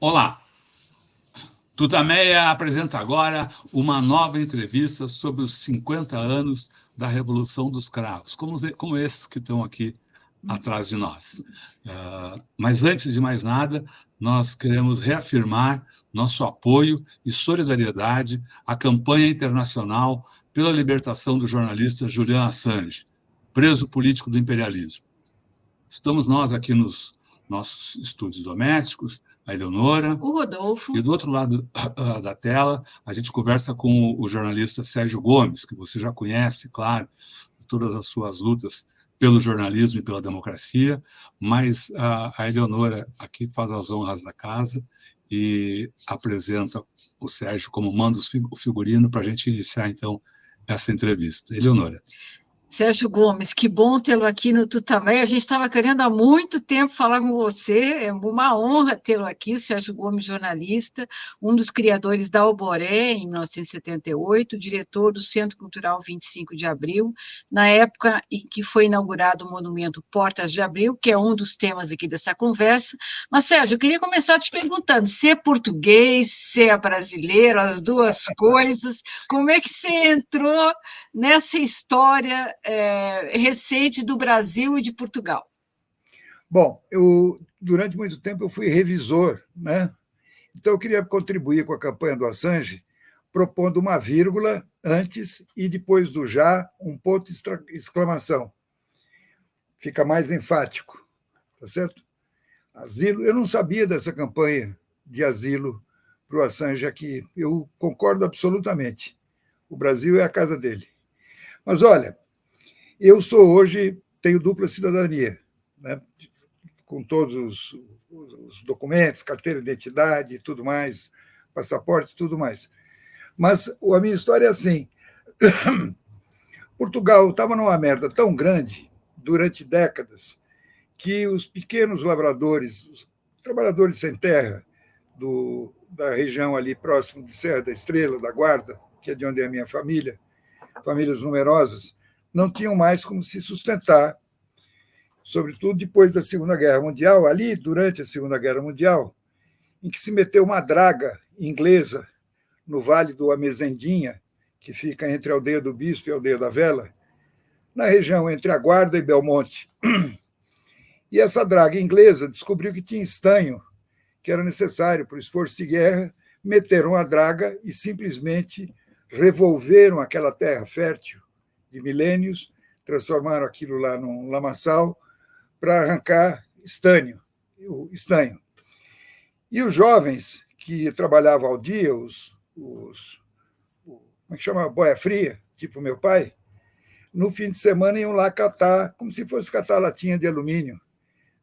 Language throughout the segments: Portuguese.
Olá, Tutameia apresenta agora uma nova entrevista sobre os 50 anos da Revolução dos Cravos, como esses que estão aqui atrás de nós. Mas antes de mais nada, nós queremos reafirmar nosso apoio e solidariedade à campanha internacional pela libertação do jornalista Julian Assange, preso político do imperialismo. Estamos nós aqui nos nossos estúdios domésticos, a Eleonora, o Rodolfo, e do outro lado da tela a gente conversa com o jornalista Sérgio Gomes, que você já conhece, claro, todas as suas lutas pelo jornalismo e pela democracia, mas a Eleonora aqui faz as honras da casa e apresenta o Sérgio como manda o figurino para a gente iniciar, então, essa entrevista. Eleonora. Sérgio Gomes, que bom tê-lo aqui no Tutameia. A gente estava querendo há muito tempo falar com você, é uma honra tê-lo aqui, o Sérgio Gomes, jornalista, um dos criadores da Alboré, em 1978, diretor do Centro Cultural 25 de Abril, na época em que foi inaugurado o monumento Portas de Abril, que é um dos temas aqui dessa conversa. Mas, Sérgio, eu queria começar te perguntando, se é português, se é brasileiro, as duas coisas, como é que você entrou nessa história recente do Brasil e de Portugal? Bom, durante muito tempo eu fui revisor, né? Então eu queria contribuir com a campanha do Assange, propondo uma vírgula antes e depois do já, um ponto de exclamação. Fica mais enfático, tá certo? Asilo, eu não sabia dessa campanha de asilo para o Assange aqui. Eu concordo absolutamente. O Brasil é a casa dele. Mas, olha, eu tenho dupla cidadania, né? Com todos os documentos, carteira de identidade e tudo mais, passaporte e tudo mais. Mas a minha história é assim. Portugal estava numa merda tão grande, durante décadas, que os pequenos lavradores, os trabalhadores sem terra, da região ali próximo de Serra da Estrela, da Guarda, que é de onde é a minha família, famílias numerosas, não tinham mais como se sustentar, sobretudo depois da Segunda Guerra Mundial, ali, durante a Segunda Guerra Mundial, em que se meteu uma draga inglesa no Vale do Amezendinha, que fica entre a Aldeia do Bispo e a Aldeia da Vela, na região entre a Guarda e Belmonte. E essa draga inglesa descobriu que tinha estanho, que era necessário para o esforço de guerra, meteram a draga e simplesmente revolveram aquela terra fértil de milênios, transformaram aquilo lá num lamaçal para arrancar estanho. E os jovens que trabalhavam ao dia, como é que chama? Boia fria, tipo meu pai, no fim de semana iam lá catar, como se fosse catar latinha de alumínio,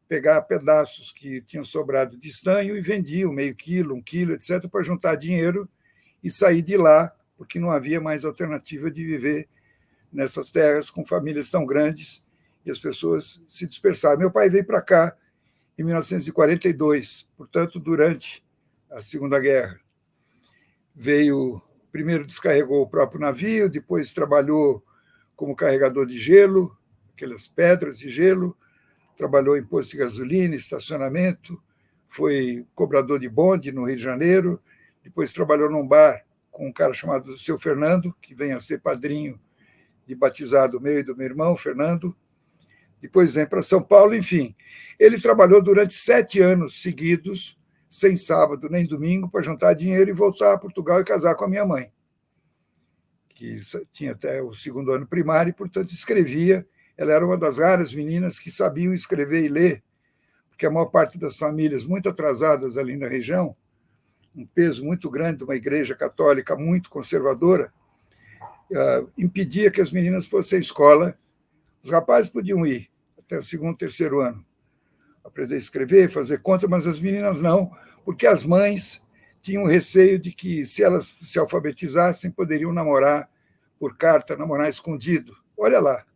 pegar pedaços que tinham sobrado de estanho e vendiam meio quilo, 1 quilo, etc., para juntar dinheiro e sair de lá, porque não havia mais alternativa de viver nessas terras com famílias tão grandes e as pessoas se dispersaram. Meu pai veio para cá em 1942, portanto, durante a Segunda Guerra. Primeiro descarregou o próprio navio, depois trabalhou como carregador de gelo, aquelas pedras de gelo, trabalhou em posto de gasolina, estacionamento, foi cobrador de bonde no Rio de Janeiro, depois trabalhou num bar com um cara chamado Seu Fernando, que vem a ser padrinho de batizado meu e do meu irmão, Fernando, depois vem para São Paulo, enfim. Ele trabalhou durante 7 anos seguidos, sem sábado nem domingo, para juntar dinheiro e voltar a Portugal e casar com a minha mãe, que tinha até o 2º ano primário e, portanto, escrevia. Ela era uma das raras meninas que sabiam escrever e ler, porque a maior parte das famílias muito atrasadas ali na região, um peso muito grande de uma igreja católica muito conservadora, impedia que as meninas fossem à escola. Os rapazes podiam ir até o 2º, 3º ano, aprender a escrever, fazer conta, mas as meninas não, porque as mães tinham receio de que, se elas se alfabetizassem, poderiam namorar por carta, namorar escondido. Olha lá.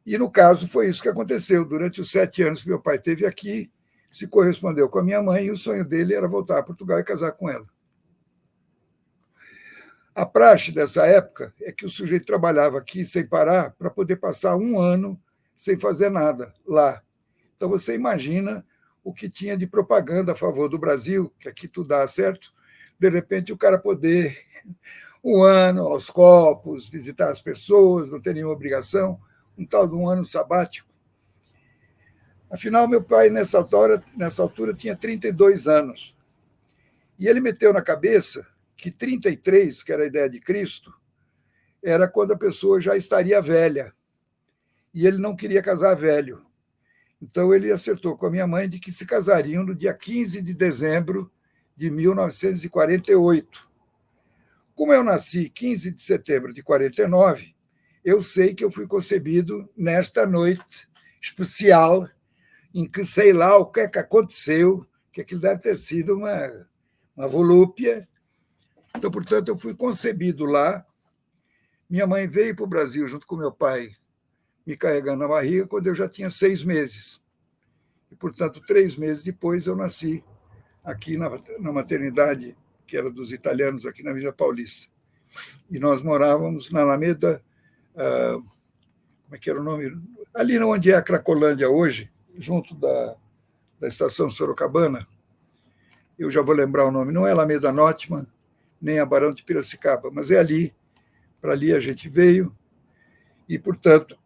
E, no caso, foi isso que aconteceu. Durante os 7 anos que meu pai esteve aqui, se correspondeu com a minha mãe e o sonho dele era voltar a Portugal e casar com ela. A praxe dessa época é que o sujeito trabalhava aqui sem parar para poder passar 1 ano sem fazer nada lá. Então, você imagina o que tinha de propaganda a favor do Brasil, que aqui tudo dá certo, de repente o cara poder, um ano aos copos, visitar as pessoas, não ter nenhuma obrigação, um tal de um ano sabático. Afinal, meu pai, nessa altura tinha 32 anos. E ele meteu na cabeça que 33, que era a ideia de Cristo, era quando a pessoa já estaria velha. E ele não queria casar velho. Então, ele acertou com a minha mãe de que se casariam no dia 15 de dezembro de 1948. Como eu nasci 15 de setembro de 49, eu sei que eu fui concebido nesta noite especial, em que sei lá o que é que aconteceu, que aquilo deve ter sido uma volúpia. Então, portanto, eu fui concebido lá. Minha mãe veio para o Brasil junto com meu pai, me carregando na barriga, quando eu já tinha 6 meses. E, portanto, 3 meses depois eu nasci aqui na maternidade, que era dos italianos, aqui na Avenida Paulista. E nós morávamos na Alameda, como é que era o nome? Ali onde é a Cracolândia hoje, junto da estação Sorocabana. Eu já vou lembrar o nome, não é Alameda Notman, nem a Barão de Piracicaba, mas é ali. Para ali a gente veio e, portanto,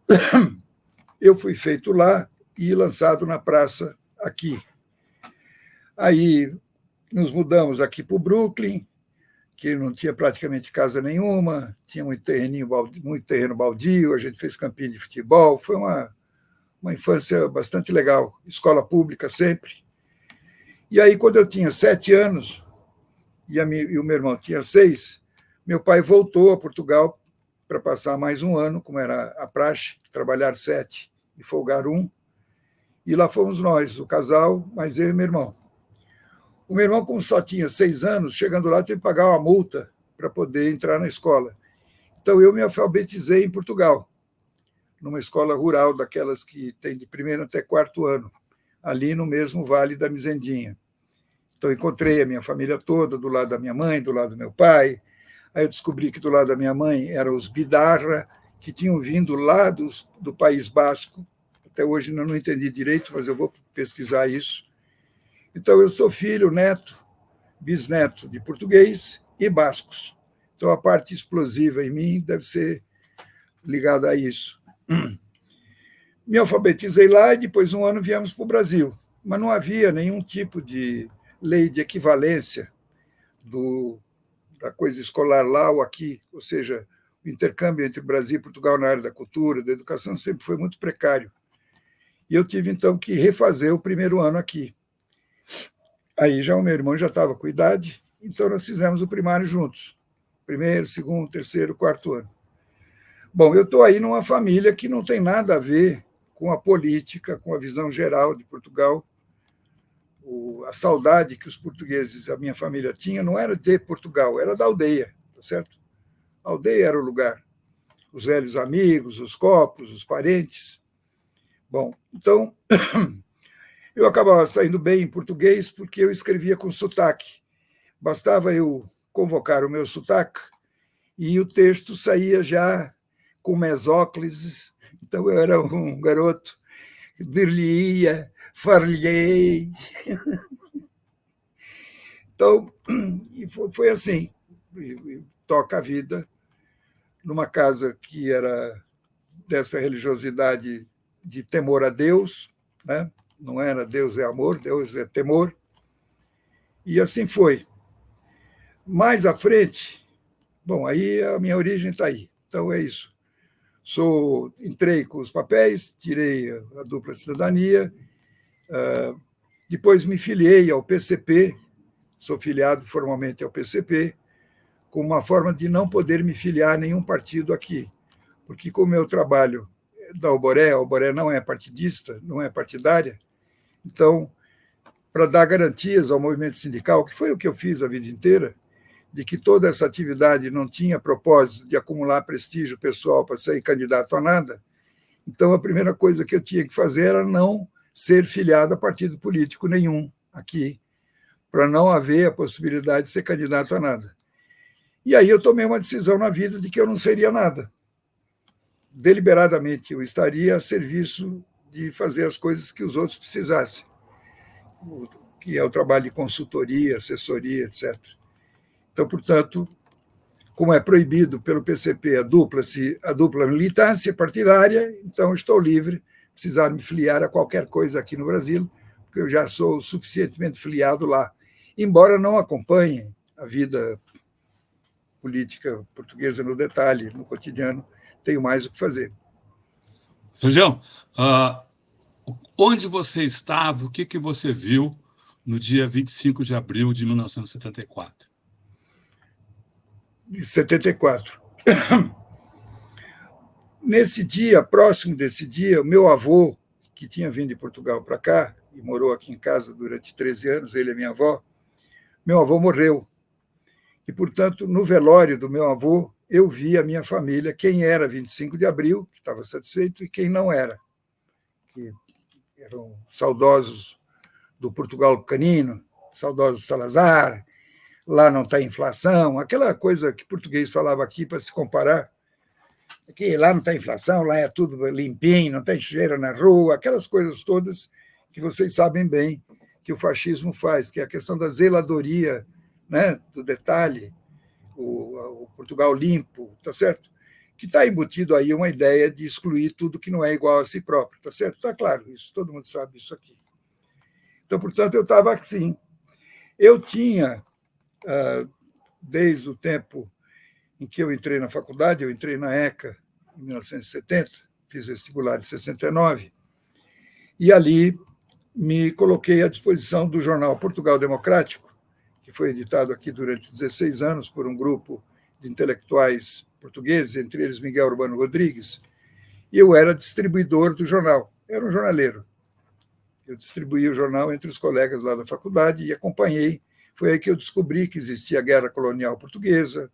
eu fui feito lá e lançado na praça aqui. Aí nos mudamos aqui para o Brooklyn, que não tinha praticamente casa nenhuma, tinha muito terreno baldio, a gente fez campinho de futebol, foi uma infância bastante legal, escola pública sempre. E aí, quando eu tinha 7 anos, e o meu irmão tinha 6, meu pai voltou a Portugal para passar mais um ano, como era a praxe, trabalhar 7 e folgar 1. E lá fomos nós, o casal, mais eu e meu irmão. O meu irmão, como só tinha 6 anos, chegando lá, teve que pagar uma multa para poder entrar na escola. Então, eu me alfabetizei em Portugal, numa escola rural, daquelas que tem de 1º até 4º ano, ali no mesmo Vale da Mizendinha. Então, encontrei a minha família toda, do lado da minha mãe, do lado do meu pai. Aí eu descobri que do lado da minha mãe eram os Bidarra, que tinham vindo lá do País Basco. Até hoje eu não entendi direito, mas eu vou pesquisar isso. Então, eu sou filho, neto, bisneto de português e bascos. Então, a parte explosiva em mim deve ser ligada a isso. Me alfabetizei lá e depois, um ano, viemos para o Brasil. Mas não havia nenhum tipo de lei de equivalência da coisa escolar lá ou aqui, ou seja, o intercâmbio entre o Brasil e Portugal na área da cultura, da educação, sempre foi muito precário. E eu tive, então, que refazer o 1º ano aqui. Aí já o meu irmão já estava com idade, então nós fizemos o primário juntos. 1º, 2º, 3º, 4º ano. Bom, eu estou aí numa família que não tem nada a ver com a política, com a visão geral de Portugal. A saudade que os portugueses, a minha família tinha, não era de Portugal, era da aldeia, tá certo? A aldeia era o lugar. Os velhos amigos, os copos, os parentes. Bom, então, eu acabava saindo bem em português porque eu escrevia com sotaque. Bastava eu convocar o meu sotaque e o texto saía já com mesóclises. Então, eu era um garoto, dir-lhe-ia, far-lhe-ei. Então, foi assim. Toca a vida numa casa que era dessa religiosidade de temor a Deus, né? Não era Deus é amor, Deus é temor. E assim foi. Mais à frente, bom, aí a minha origem está aí. Então, é isso. Entrei com os papéis, tirei a dupla cidadania, depois me filiei ao PCP, sou filiado formalmente ao PCP, com uma forma de não poder me filiar a nenhum partido aqui, porque como eu trabalho da Alboré, a Alboré não é partidista, não é partidária, então, para dar garantias ao movimento sindical, que foi o que eu fiz a vida inteira, de que toda essa atividade não tinha propósito de acumular prestígio pessoal para ser candidato a nada, então a primeira coisa que eu tinha que fazer era não ser filiado a partido político nenhum aqui, para não haver a possibilidade de ser candidato a nada. E aí eu tomei uma decisão na vida de que eu não seria nada. Deliberadamente eu estaria a serviço de fazer as coisas que os outros precisassem. que é o trabalho de consultoria, assessoria, etc. Então, portanto, como é proibido pelo PCP a dupla militância partidária, então estou livre, precisar me filiar a qualquer coisa aqui no Brasil, porque eu já sou suficientemente filiado lá, embora não acompanhe a vida política portuguesa no detalhe, no cotidiano, tenho mais o que fazer. Sérgio, onde você estava, o que você viu no dia 25 de abril de 1974? De 74. Nesse dia, próximo desse dia, o meu avô, que tinha vindo de Portugal para cá, e morou aqui em casa durante 13 anos, ele e minha avó, meu avô morreu. E, portanto, no velório do meu avô, eu vi a minha família, quem era 25 de abril, que estava satisfeito, e quem não era, que eram saudosos do Portugal pequenino, saudosos do Salazar, lá não está inflação, aquela coisa que português falava aqui para se comparar, que lá não está inflação, lá é tudo limpinho, não tem sujeira na rua, aquelas coisas todas que vocês sabem bem que o fascismo faz, que é a questão da zeladoria, né, do detalhe, o Portugal limpo, tá certo? Que está embutido aí uma ideia de excluir tudo que não é igual a si próprio, tá certo? Está claro isso, todo mundo sabe isso aqui. Então, portanto, eu estava assim. Eu tinha, desde o tempo em que eu entrei na faculdade, eu entrei na ECA em 1970, fiz vestibular em 69, e ali me coloquei à disposição do jornal Portugal Democrático, que foi editado aqui durante 16 anos por um grupo de intelectuais portugueses, entre eles Miguel Urbano Rodrigues, e eu era distribuidor do jornal, era um jornaleiro. Eu distribuía o jornal entre os colegas lá da faculdade e acompanhei. Foi aí que eu descobri que existia a Guerra Colonial Portuguesa,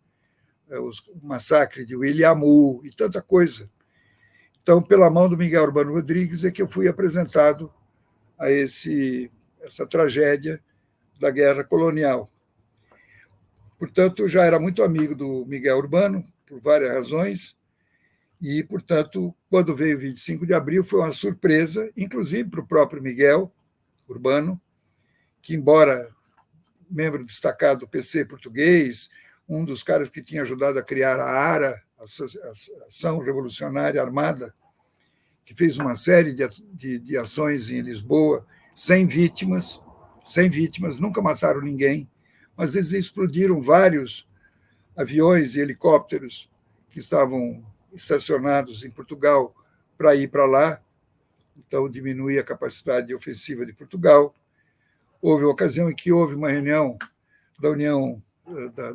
o massacre de Williamu e tanta coisa. Então, pela mão do Miguel Urbano Rodrigues, é que eu fui apresentado a essa tragédia da Guerra Colonial. Portanto, eu já era muito amigo do Miguel Urbano, por várias razões, e, portanto, quando veio o 25 de abril, foi uma surpresa, inclusive para o próprio Miguel Urbano, que, embora membro destacado do PC português, um dos caras que tinha ajudado a criar a ARA, a Ação Revolucionária Armada, que fez uma série de ações em Lisboa, sem vítimas, nunca mataram ninguém, mas eles explodiram vários aviões e helicópteros que estavam estacionados em Portugal para ir para lá, então diminuir a capacidade ofensiva de Portugal. Houve uma ocasião em que houve uma reunião da União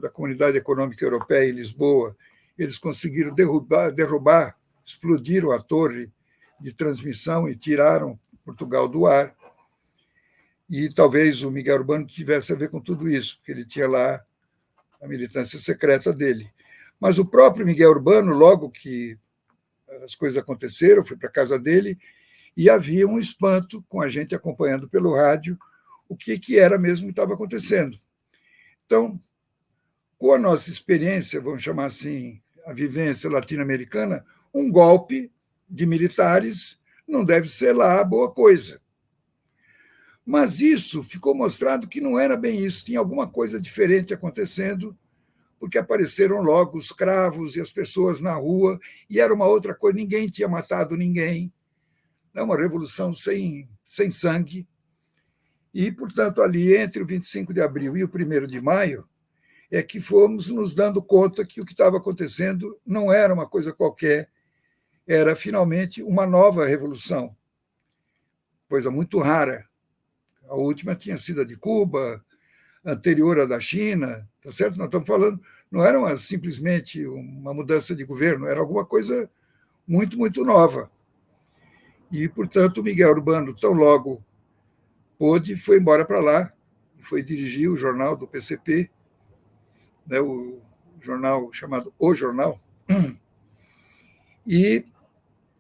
da Comunidade Econômica Europeia em Lisboa, eles conseguiram derrubar, explodiram a torre de transmissão e tiraram Portugal do ar. E talvez o Miguel Urbano tivesse a ver com tudo isso, porque ele tinha lá a militância secreta dele. Mas o próprio Miguel Urbano, logo que as coisas aconteceram, fui para a casa dele e havia um espanto com a gente acompanhando pelo rádio o que era mesmo que estava acontecendo. Então, com a nossa experiência, vamos chamar assim, a vivência latino-americana, um golpe de militares não deve ser lá boa coisa. Mas isso ficou mostrado que não era bem isso, tinha alguma coisa diferente acontecendo, porque apareceram logo os cravos e as pessoas na rua, e era uma outra coisa, ninguém tinha matado ninguém, é uma revolução sem sangue. E, portanto, ali entre o 25 de abril e o 1º de maio, é que fomos nos dando conta que o que estava acontecendo não era uma coisa qualquer, era finalmente uma nova revolução, coisa muito rara. A última tinha sido a de Cuba, a anterior à da China, tá certo? Nós estamos falando, não era simplesmente uma mudança de governo, era alguma coisa muito, muito nova. E, portanto, o Miguel Urbano, tão logo pôde, foi embora para lá, foi dirigir o jornal do PCP, né, o jornal chamado O Jornal, e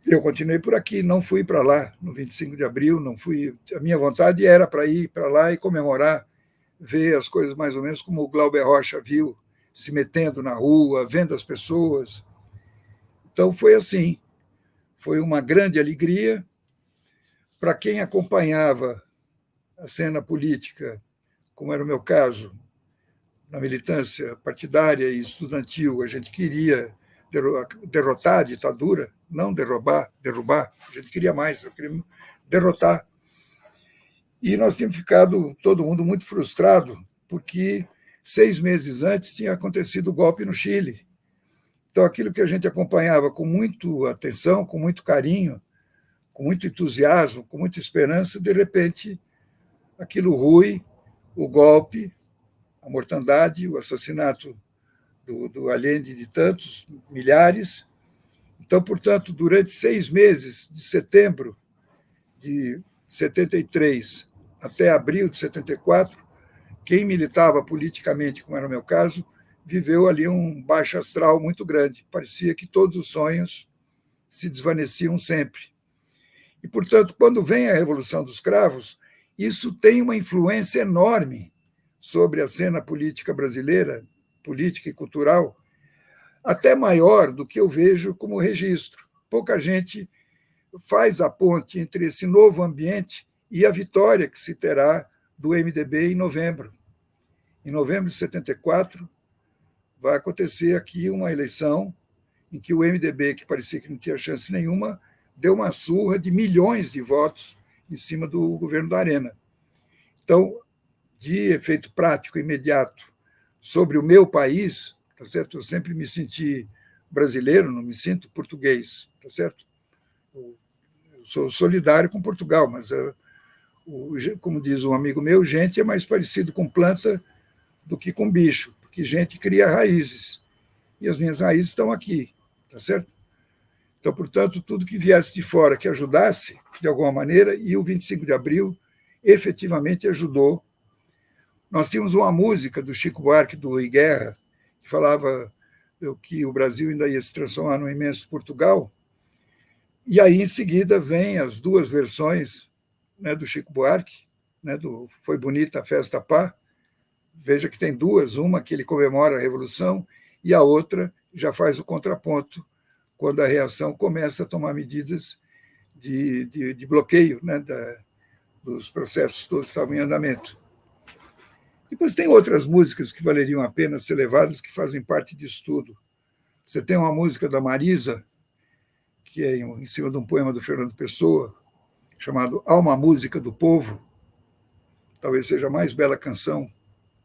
eu continuei por aqui, não fui para lá no 25 de abril, não fui. A minha vontade era para ir para lá e comemorar, ver as coisas mais ou menos como o Glauber Rocha viu, se metendo na rua, vendo as pessoas. Então foi assim, foi uma grande alegria para quem acompanhava a cena política, como era o meu caso, na militância partidária e estudantil, a gente queria derrotar a ditadura, não derrubar, a gente queria mais, eu queria derrotar. E nós tínhamos ficado, todo mundo, muito frustrado, porque 6 meses antes tinha acontecido o golpe no Chile. Então, aquilo que a gente acompanhava com muita atenção, com muito carinho, com muito entusiasmo, com muita esperança, de repente, aquilo rui, o golpe, a mortandade, o assassinato do Allende de tantos milhares. Então, portanto, durante 6 meses, de setembro de 73 até abril de 74, quem militava politicamente, como era o meu caso, viveu ali um baixo astral muito grande. Parecia que todos os sonhos se desvaneciam sempre. E, portanto, quando vem a Revolução dos Cravos, isso tem uma influência enorme sobre a cena política brasileira, política e cultural, até maior do que eu vejo como registro. Pouca gente faz a ponte entre esse novo ambiente e a vitória que se terá do MDB em novembro. Em novembro de 74, vai acontecer aqui uma eleição em que o MDB, que parecia que não tinha chance nenhuma, deu uma surra de milhões de votos em cima do governo da Arena. Então, de efeito prático, imediato, sobre o meu país, tá certo? Eu sempre me senti brasileiro, não me sinto português, tá certo? Eu sou solidário com Portugal, mas, como diz um amigo meu, gente é mais parecido com planta do que com bicho, porque gente cria raízes, e as minhas raízes estão aqui, tá certo? Então, portanto, tudo que viesse de fora que ajudasse, de alguma maneira, e o 25 de abril efetivamente ajudou. Nós tínhamos uma música do Chico Buarque, do Rui Guerra, que falava que o Brasil ainda ia se transformar num imenso Portugal, e aí, em seguida, vem as 2 versões, né, do Chico Buarque, né, do Foi Bonita a Festa Pá. Veja que tem 2, uma que ele comemora a Revolução e a outra já faz o contraponto, quando a reação começa a tomar medidas de bloqueio, né, dos processos todos que estavam em andamento. Depois tem outras músicas que valeriam a pena ser levadas, que fazem parte disso tudo. Você tem uma música da Marisa, que é em cima de um poema do Fernando Pessoa, chamado Há uma Música do Povo, talvez seja a mais bela canção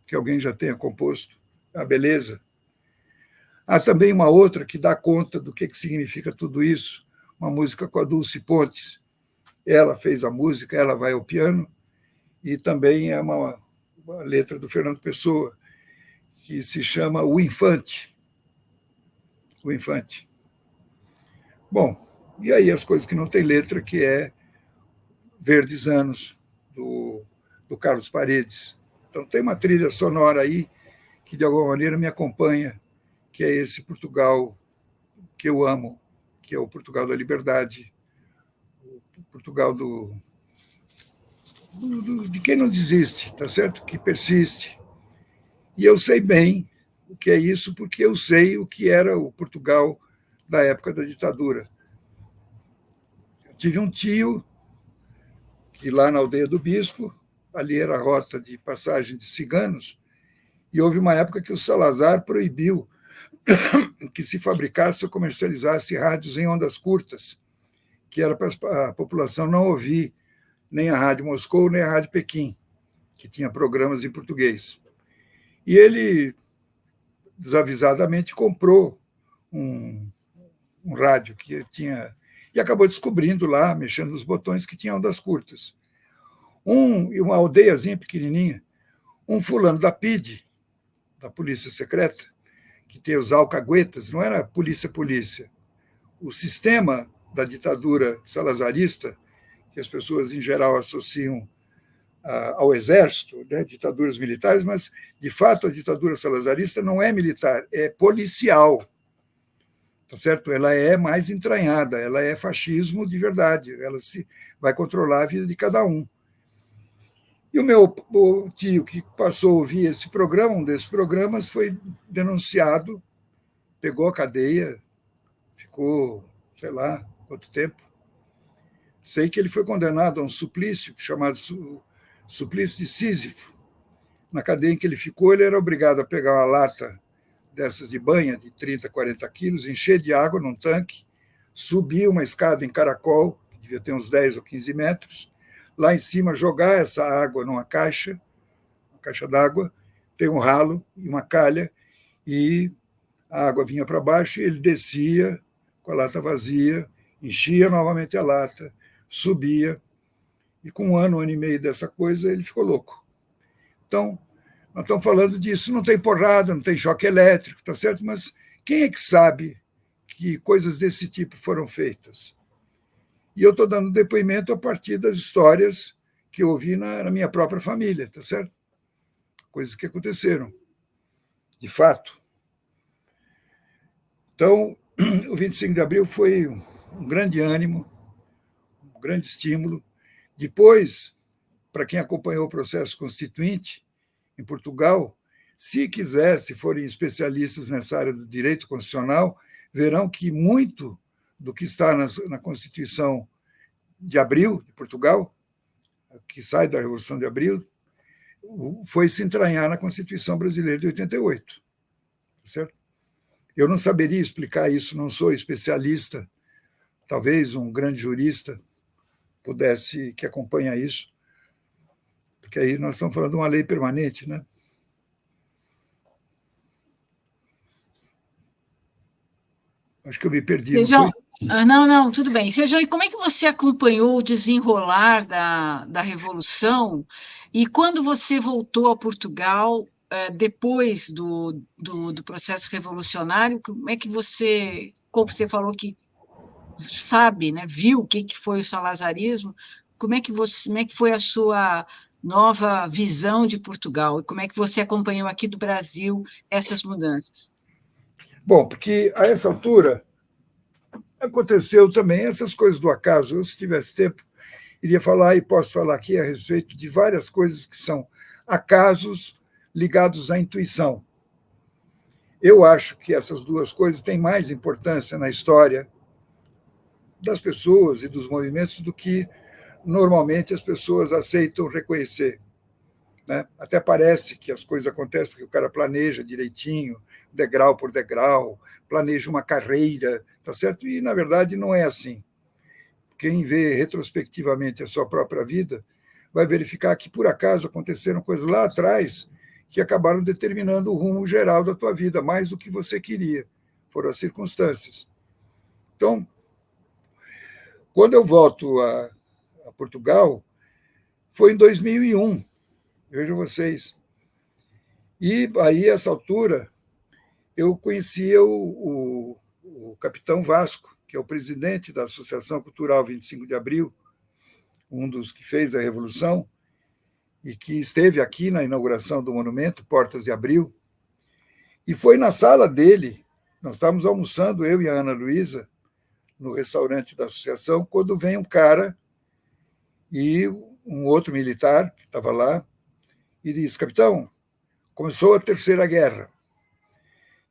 que alguém já tenha composto, a beleza. Há também uma outra que dá conta do que significa tudo isso, uma música com a Dulce Pontes. Ela fez a música, ela vai ao piano, e também é uma letra do Fernando Pessoa, que se chama O Infante. O Infante. Bom, e aí as coisas que não tem letra, que é Verdes Anos, do Carlos Paredes. Então tem uma trilha sonora aí que, de alguma maneira, me acompanha, que é esse Portugal que eu amo, que é o Portugal da liberdade, o Portugal de quem não desiste, tá certo? Que persiste. E eu sei bem o que é isso, porque eu sei o que era o Portugal da época da ditadura. Eu tive um tio que, lá na aldeia do Bispo, ali era a rota de passagem de ciganos, e houve uma época que o Salazar proibiu que se fabricasse ou comercializasse rádios em ondas curtas, que era para a população não ouvir nem a Rádio Moscou, nem a Rádio Pequim, que tinha programas em português. E ele, desavisadamente, comprou um rádio que tinha... E acabou descobrindo lá, mexendo nos botões, que tinha ondas curtas. Uma aldeiazinha pequenininha, um fulano da PIDE, da Polícia Secreta, que tem os alcaguetas, não era polícia. O sistema da ditadura salazarista, que as pessoas, em geral, associam ao exército, né, ditaduras militares, mas, de fato, a ditadura salazarista não é militar, é policial. Tá certo? Ela é mais entranhada, ela é fascismo de verdade, ela vai controlar a vida de cada um. E o meu tio, que passou a ouvir esse programa, um desses programas, foi denunciado, pegou a cadeia, ficou, sei lá, quanto tempo. Sei que ele foi condenado a um suplício chamado suplício de Sísifo. Na cadeia em que ele ficou, ele era obrigado a pegar uma lata dessas de banha, de 30, 40 quilos, encher de água num tanque, subir uma escada em caracol, que devia ter uns 10 ou 15 metros, lá em cima jogar essa água numa caixa, uma caixa d'água, tem um ralo e uma calha, e a água vinha para baixo e ele descia com a lata vazia, enchia novamente a lata, subia, e com um ano e meio dessa coisa, ele ficou louco. Então, nós estamos falando disso, não tem porrada, não tem choque elétrico, tá certo? Mas quem é que sabe que coisas desse tipo foram feitas? E eu estou dando depoimento a partir das histórias que eu ouvi na minha própria família, tá certo? Coisas que aconteceram, de fato. Então, o 25 de abril foi um grande ânimo, um grande estímulo. Depois, para quem acompanhou o processo constituinte em Portugal, se quiser, se forem especialistas nessa área do direito constitucional, verão que muito do que está na Constituição de Abril, de Portugal, que sai da Revolução de Abril, foi se entranhar na Constituição Brasileira de 88. Certo? Eu não saberia explicar isso, não sou especialista, talvez um grande jurista pudesse, que acompanha isso, porque aí nós estamos falando de uma lei permanente, né? Acho que eu me perdi. Sejão, não, tudo bem. Sejão, e como é que você acompanhou o desenrolar da Revolução? E quando você voltou a Portugal, depois do processo revolucionário, como é que você, como você falou que sabe, né, viu o que foi o salazarismo, como é que foi a sua nova visão de Portugal? E como é que você acompanhou aqui do Brasil essas mudanças? Bom, porque a essa altura aconteceu também essas coisas do acaso. Eu, se tivesse tempo, iria falar, e posso falar aqui a respeito de várias coisas que são acasos ligados à intuição. Eu acho que essas duas coisas têm mais importância na história das pessoas e dos movimentos do que normalmente as pessoas aceitam reconhecer. Né? Até parece que as coisas acontecem porque o cara planeja direitinho, degrau por degrau, planeja uma carreira, tá certo? E, na verdade, não é assim. Quem vê retrospectivamente a sua própria vida vai verificar que, por acaso, aconteceram coisas lá atrás que acabaram determinando o rumo geral da tua vida, mais do que você queria. Foram as circunstâncias. Então, quando eu volto a Portugal, foi em 2001, vejam vocês. E aí, a essa altura, eu conhecia o capitão Vasco, que é o presidente da Associação Cultural 25 de Abril, um dos que fez a Revolução, e que esteve aqui na inauguração do monumento, Portas de Abril. E foi na sala dele, nós estávamos almoçando, eu e a Ana Luísa, no restaurante da associação, quando vem um cara e um outro militar que estava lá, e diz: capitão, começou a Terceira Guerra.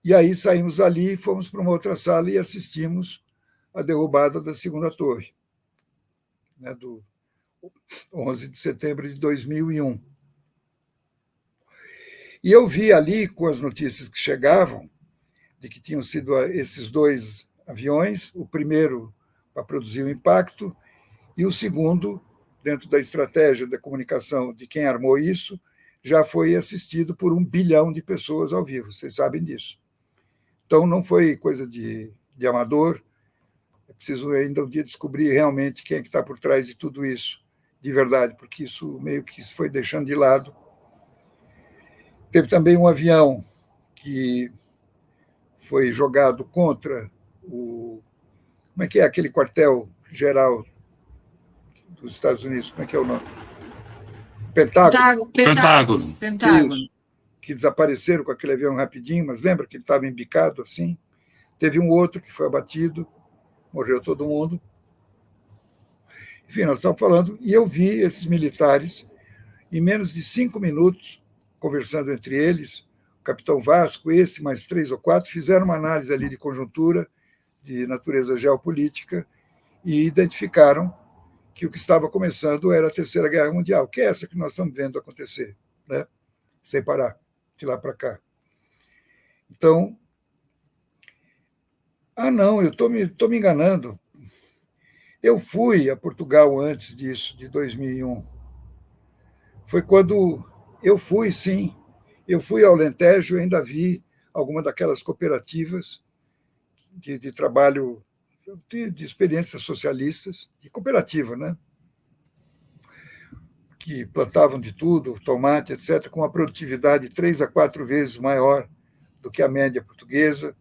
E aí saímos dali, fomos para uma outra sala e assistimos a derrubada da Segunda Torre, né, do 11 de setembro de 2001. E eu vi ali, com as notícias que chegavam, de que tinham sido esses dois aviões, o primeiro para produzir o impacto, e o segundo, dentro da estratégia da comunicação de quem armou isso, já foi assistido por 1 bilhão de pessoas ao vivo, vocês sabem disso. Então, não foi coisa de amador, é preciso ainda um dia descobrir realmente quem é que está por trás de tudo isso, de verdade, porque isso meio que se foi deixando de lado. Teve também um avião que foi jogado contra o... Como é que é aquele quartel-geral dos Estados Unidos? Como é que é o nome? Pentágono. Pentágono. Isso, que desapareceram com aquele avião rapidinho, mas lembra que ele estava embicado assim? Teve um outro que foi abatido, morreu todo mundo. Enfim, nós estamos falando, e eu vi esses militares, em menos de 5 minutos, conversando entre eles, o capitão Vasco, esse, mais 3 ou 4, fizeram uma análise ali de conjuntura, de natureza geopolítica, e identificaram que o que estava começando era a Terceira Guerra Mundial, que é essa que nós estamos vendo acontecer, né? Sem parar, de lá para cá. Então, não, eu estou me enganando. Eu fui a Portugal antes disso, de 2001. Foi quando eu fui, sim. Eu fui ao Alentejo e ainda vi alguma daquelas cooperativas de trabalho, de experiências socialistas, de cooperativa, né? Que plantavam de tudo, tomate, etc., com uma produtividade 3 a 4 vezes maior do que a média portuguesa.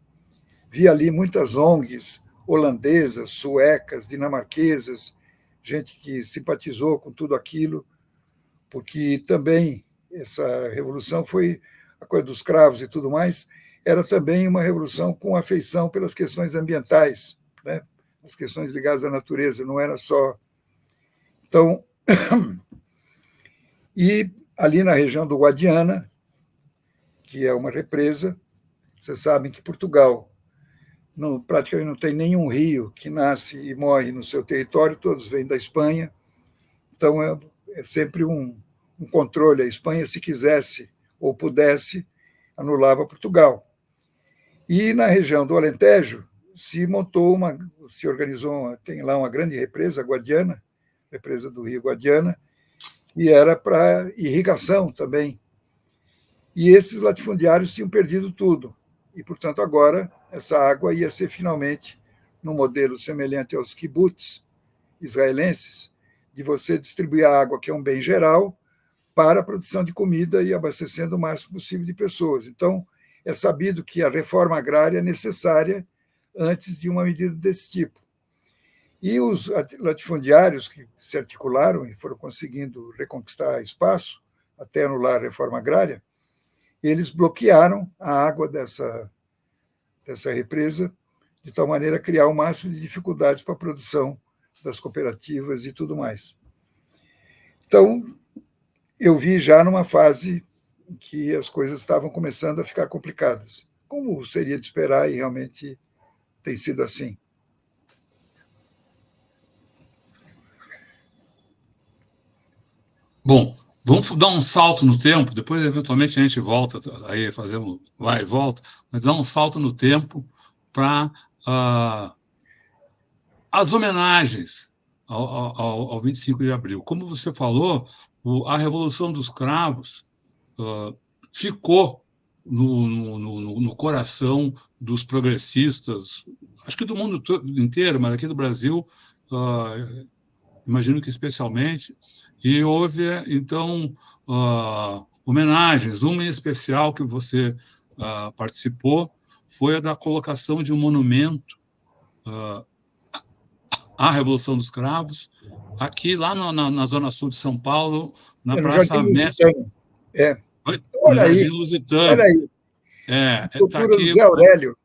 Vi ali muitas ONGs holandesas, suecas, dinamarquesas, gente que simpatizou com tudo aquilo, porque também essa revolução foi a coisa dos cravos e tudo mais, era também uma revolução com afeição pelas questões ambientais, né? As questões ligadas à natureza, não era só... Então, e ali na região do Guadiana, que é uma represa, vocês sabem que Portugal praticamente não tem nenhum rio que nasce e morre no seu território, todos vêm da Espanha, então é sempre um controle. A Espanha, se quisesse ou pudesse, anulava Portugal. E na região do Alentejo se organizou, tem lá uma grande represa, Guadiana, represa do Rio Guadiana, e era para irrigação também. E esses latifundiários tinham perdido tudo. E, portanto, agora essa água ia ser finalmente, num modelo semelhante aos kibbutz israelenses, de você distribuir a água, que é um bem geral, para a produção de comida e abastecendo o máximo possível de pessoas. Então, é sabido que a reforma agrária é necessária antes de uma medida desse tipo. E os latifundiários que se articularam e foram conseguindo reconquistar espaço, até anular a reforma agrária, eles bloquearam a água dessa represa, de tal maneira a criar o máximo de dificuldades para a produção das cooperativas e tudo mais. Então, eu vi já numa fase em que as coisas estavam começando a ficar complicadas, como seria de esperar, e realmente tem sido assim. Bom, vamos dar um salto no tempo, depois, eventualmente, a gente volta, aí fazemos vai e volta, mas dar um salto no tempo para as homenagens ao 25 de abril. Como você falou, a Revolução dos Cravos ficou no coração dos progressistas, acho que do mundo inteiro, mas aqui do Brasil, imagino que especialmente, e houve, então, homenagens. Uma em especial que você participou foi a da colocação de um monumento à Revolução dos Cravos, aqui, lá na Zona Sul de São Paulo, na No Praça Jardim Mestre. Lusitano. No Olha Jardim aí, Lusitano. olha aí. Tá Cultura do aqui. Zé Aurélio.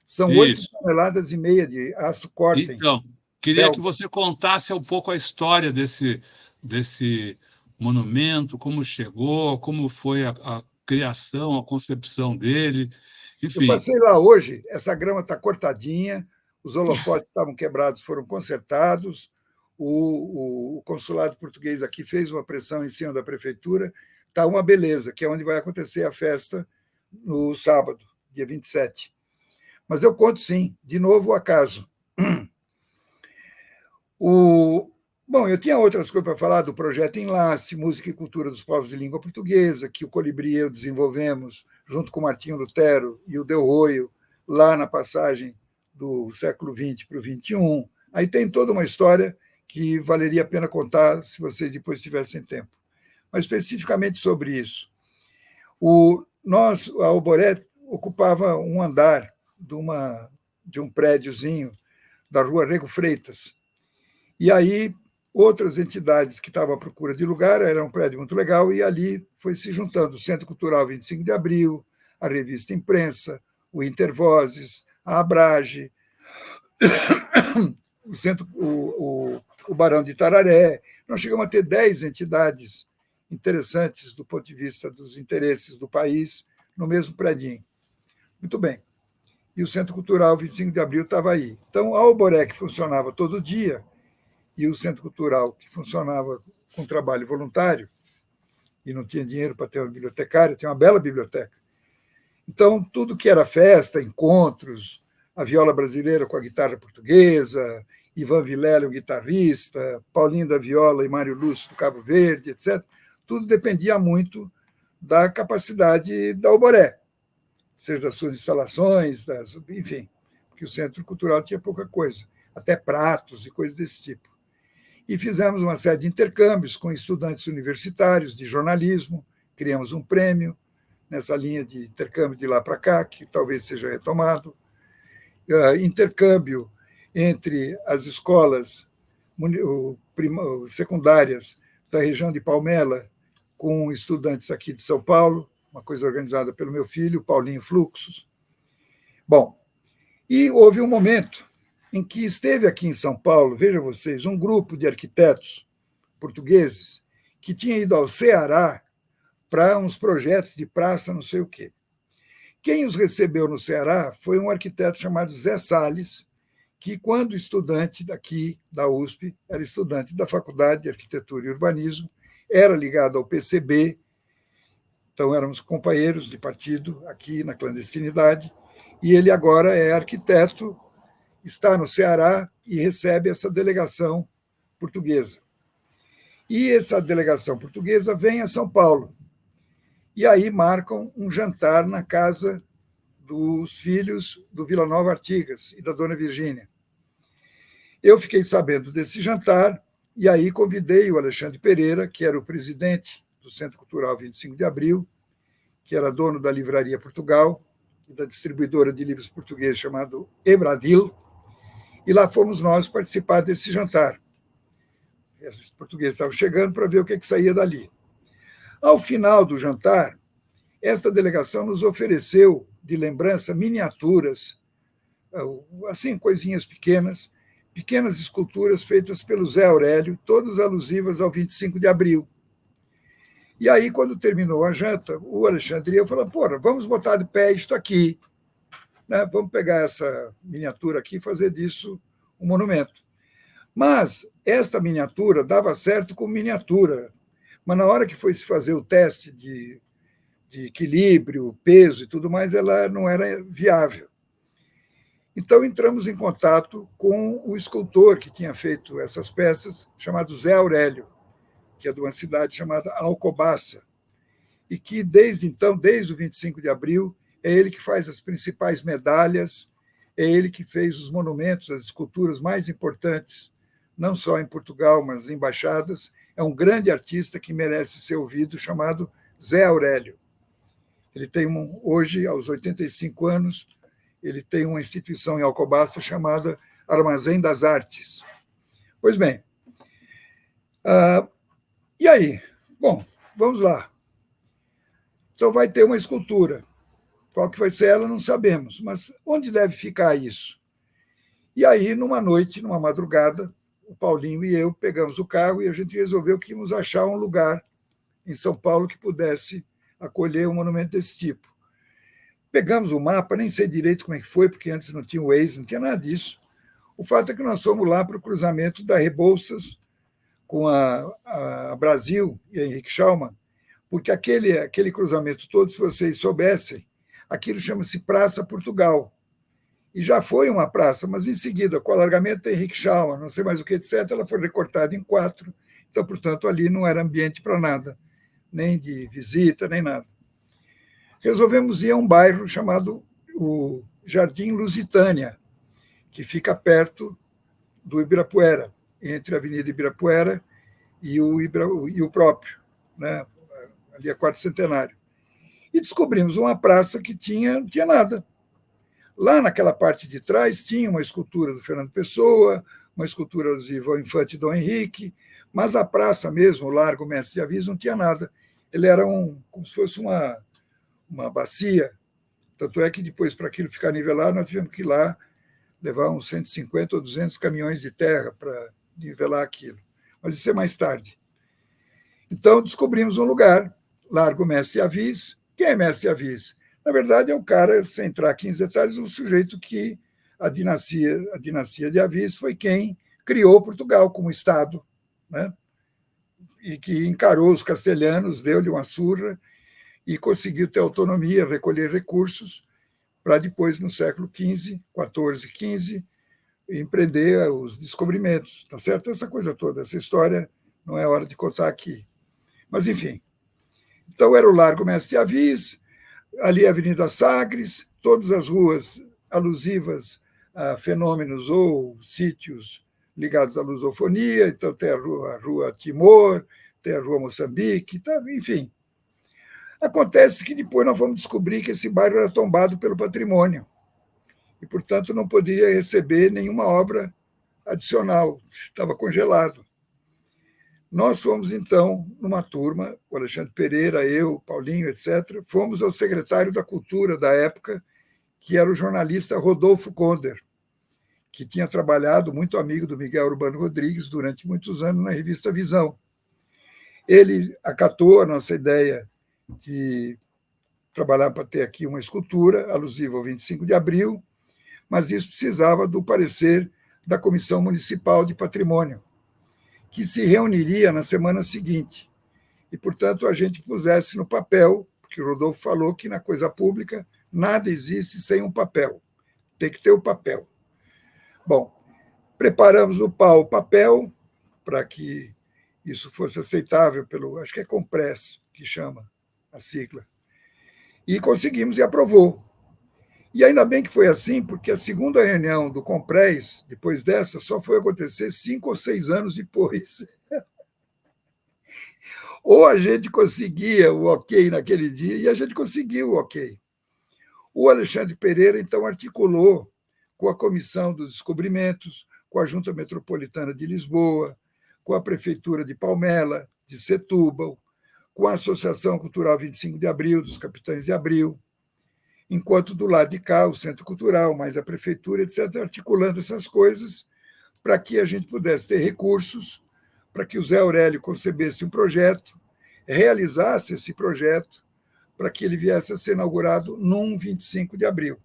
São 8,5 Isso. toneladas de aço Corten. Então, queria que você contasse um pouco a história desse monumento, como chegou, como foi a criação, a concepção dele, Eu enfim. passei lá hoje, essa grama está cortadinha, os holofotes estavam quebrados, foram consertados, o consulado português aqui fez uma pressão em cima da prefeitura, está uma beleza, que é onde vai acontecer a festa no sábado, dia 27. Mas eu conto, sim, de novo o acaso. Bom, eu tinha outras coisas para falar do projeto Enlace, Música e Cultura dos Povos de Língua Portuguesa, que o Colibri e eu desenvolvemos junto com o Martinho Lutero e o Del Roio, lá na passagem do século XX para o XXI. Aí tem toda uma história que valeria a pena contar se vocês depois tivessem tempo. Mas especificamente sobre isso. A Alboré ocupava um andar de um prédiozinho da Rua Rego Freitas. E aí outras entidades que estavam à procura de lugar, era um prédio muito legal, e ali foi se juntando o Centro Cultural 25 de Abril, a Revista Imprensa, o Intervozes, a Abrage, o Barão de Tararé. Nós chegamos a ter 10 entidades interessantes do ponto de vista dos interesses do país no mesmo predinho. Muito bem. E o Centro Cultural 25 de Abril estava aí. Então, a Alboré, que funcionava todo dia, e o Centro Cultural, que funcionava com trabalho voluntário, e não tinha dinheiro para ter uma bibliotecária, tinha uma bela biblioteca. Então, tudo que era festa, encontros, a viola brasileira com a guitarra portuguesa, Ivan Vilela, o guitarrista, Paulinho da Viola e Mário Lúcio do Cabo Verde, etc., tudo dependia muito da capacidade da Alboré, seja das suas instalações, enfim, porque o Centro Cultural tinha pouca coisa, até pratos e coisas desse tipo. E fizemos uma série de intercâmbios com estudantes universitários de jornalismo, criamos um prêmio nessa linha de intercâmbio de lá para cá, que talvez seja retomado, intercâmbio entre as escolas secundárias da região de Palmela com estudantes aqui de São Paulo, uma coisa organizada pelo meu filho, Paulinho Fluxos. Bom, e houve um momento em que esteve aqui em São Paulo, vejam vocês, um grupo de arquitetos portugueses que tinha ido ao Ceará para uns projetos de praça, não sei o quê. Quem os recebeu no Ceará foi um arquiteto chamado Zé Salles, que, quando estudante daqui, da USP, era estudante da Faculdade de Arquitetura e Urbanismo, era ligado ao PCB, então éramos companheiros de partido aqui na clandestinidade, e ele agora é arquiteto, está no Ceará e recebe essa delegação portuguesa. E essa delegação portuguesa vem a São Paulo, e aí marcam um jantar na casa dos filhos do Vila Nova Artigas e da dona Virgínia. Eu fiquei sabendo desse jantar e aí convidei o Alexandre Pereira, que era o presidente do Centro Cultural 25 de Abril, que era dono da Livraria Portugal e da distribuidora de livros portugueses chamado Ebradil, e lá fomos nós participar desse jantar. Os portugueses estavam chegando para ver o que saía dali. Ao final do jantar, esta delegação nos ofereceu de lembrança miniaturas, assim, coisinhas pequenas esculturas feitas pelo Zé Aurélio, todas alusivas ao 25 de abril. E aí, quando terminou a janta, o Alexandre e eu falamos, porra, vamos botar de pé isto aqui, né? Vamos pegar essa miniatura aqui e fazer disso um monumento. Mas esta miniatura dava certo como miniatura, mas na hora que foi se fazer o teste de equilíbrio, peso e tudo mais, ela não era viável. Então, entramos em contato com o escultor que tinha feito essas peças, chamado Zé Aurélio, que é de uma cidade chamada Alcobaça, e que, desde então, desde o 25 de abril, é ele que faz as principais medalhas, é ele que fez os monumentos, as esculturas mais importantes, não só em Portugal, mas nas embaixadas. É um grande artista que merece ser ouvido, chamado Zé Aurélio. Ele tem, hoje, aos 85 anos, ele tem uma instituição em Alcobaça chamada Armazém das Artes. Pois bem, e aí? Bom, vamos lá. Então vai ter uma escultura. Qual que vai ser ela, não sabemos, mas onde deve ficar isso? E aí, numa noite, numa madrugada, o Paulinho e eu pegamos o carro e a gente resolveu que íamos achar um lugar em São Paulo que pudesse acolher um monumento desse tipo. Pegamos o mapa, nem sei direito como é que foi, porque antes não tinha o Waze, não tinha nada disso. O fato é que nós fomos lá para o cruzamento da Rebouças com a Brasil e a Henrique Schaumann, porque aquele cruzamento todo, se vocês soubessem, aquilo chama-se Praça Portugal. E já foi uma praça, mas em seguida, com o alargamento da Henrique Schaumann, não sei mais o que, etc., ela foi recortada em 4, então, portanto, ali não era ambiente para nada, nem de visita, nem nada. Resolvemos ir a um bairro chamado o Jardim Lusitânia, que fica perto do Ibirapuera, entre a Avenida Ibirapuera e o próprio, né? Ali a Quarto Centenário. E descobrimos uma praça que não tinha nada. Lá naquela parte de trás tinha uma escultura do Fernando Pessoa, uma escultura alusiva ao infante Dom Henrique, mas a praça mesmo, o Largo Mestre de Avis, não tinha nada. Ele era como se fosse uma bacia, tanto é que depois, para aquilo ficar nivelado, nós tivemos que ir lá levar uns 150 ou 200 caminhões de terra para nivelar aquilo. Mas isso é mais tarde. Então, descobrimos um lugar, Largo Mestre Avis. Quem é Mestre Avis? Na verdade, é um cara, sem entrar aqui em detalhes, um sujeito que a dinastia de Avis foi quem criou Portugal como Estado, né? E que encarou os castelhanos, deu-lhe uma surra e conseguiu ter autonomia, recolher recursos, para depois, no século XV, XIV, XV, empreender os descobrimentos. Tá certo? Essa coisa toda, essa história não é hora de contar aqui. Mas, enfim. Então, era o Largo Mestre Avis, ali a Avenida Sagres, todas as ruas alusivas a fenômenos ou sítios ligados à lusofonia. Então, tem a Rua Timor, tem a Rua Moçambique, tá, enfim. Acontece que depois nós vamos descobrir que esse bairro era tombado pelo patrimônio e, portanto, não poderia receber nenhuma obra adicional, estava congelado. Nós fomos, então, numa turma, o Alexandre Pereira, eu, Paulinho, etc., fomos ao secretário da Cultura da época, que era o jornalista Rodolfo Konder, que tinha trabalhado, muito amigo do Miguel Urbano Rodrigues, durante muitos anos na revista Visão. Ele acatou a nossa ideia de trabalhar para ter aqui uma escultura alusiva ao 25 de abril, mas isso precisava do parecer da Comissão Municipal de Patrimônio, que se reuniria na semana seguinte. E, portanto, a gente pusesse no papel, porque o Rodolfo falou que na coisa pública nada existe sem um papel. Tem que ter o papel. Bom, preparamos no pau o papel para que isso fosse aceitável pelo, acho que é Compress, que chama a sigla. E conseguimos e aprovou. E ainda bem que foi assim, porque a segunda reunião do Compress, depois dessa, só foi acontecer 5 ou 6 anos depois. Ou a gente conseguia o ok naquele dia, e a gente conseguiu o ok. O Alexandre Pereira, então, articulou com a Comissão dos Descobrimentos, com a Junta Metropolitana de Lisboa, com a Prefeitura de Palmela, de Setúbal, com a Associação Cultural 25 de Abril, dos Capitães de Abril, enquanto do lado de cá, o Centro Cultural, mais a Prefeitura, etc., articulando essas coisas para que a gente pudesse ter recursos, para que o Zé Aurélio concebesse um projeto, realizasse esse projeto, para que ele viesse a ser inaugurado num 25 de abril,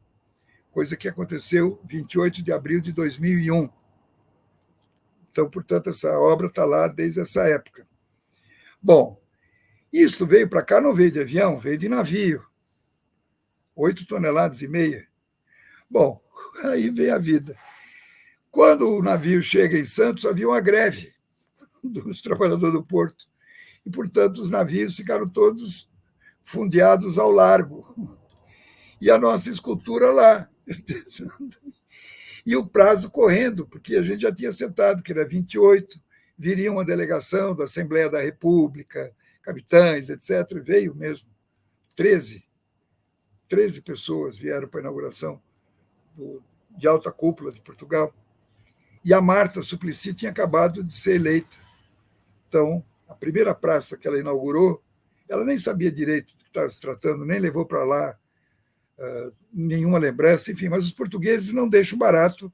coisa que aconteceu 28 de abril de 2001. Então, portanto, essa obra está lá desde essa época. Bom, isto veio para cá, não veio de avião, veio de navio, 8,5 toneladas. Bom, aí veio a vida. Quando o navio chega em Santos, havia uma greve dos trabalhadores do porto. E, portanto, os navios ficaram todos fundeados ao largo. E a nossa escultura lá. E o prazo correndo, porque a gente já tinha acertado que era 28, viria uma delegação da Assembleia da República, capitães, etc. Veio mesmo 13 pessoas vieram para a inauguração de alta cúpula de Portugal. E a Marta Suplicy tinha acabado de ser eleita. Então, a primeira praça que ela inaugurou, ela nem sabia direito do que estava se tratando, nem levou para lá nenhuma lembrança, enfim, mas os portugueses não deixam barato,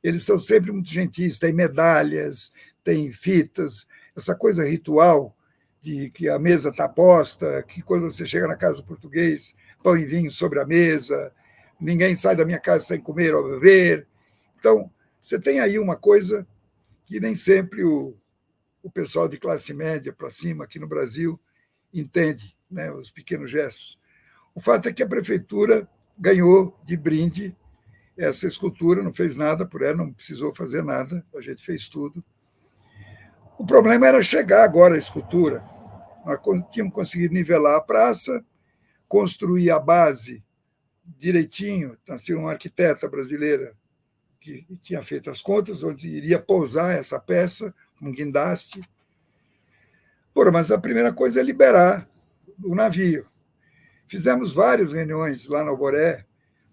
eles são sempre muito gentis, tem medalhas, tem fitas, essa coisa ritual de que a mesa está posta, que quando você chega na casa do português, pão e vinho sobre a mesa, ninguém sai da minha casa sem comer ou beber. Então, você tem aí uma coisa que nem sempre o pessoal de classe média para cima aqui no Brasil entende, né, os pequenos gestos. O fato é que a prefeitura ganhou de brinde essa escultura, não fez nada por ela, não precisou fazer nada, a gente fez tudo. O problema era chegar agora à escultura. Nós tínhamos conseguido nivelar a praça, construir a base direitinho, nasceu uma arquiteta brasileira que tinha feito as contas, onde iria pousar essa peça, um guindaste. Mas a primeira coisa é liberar o navio. Fizemos várias reuniões lá no Alboré,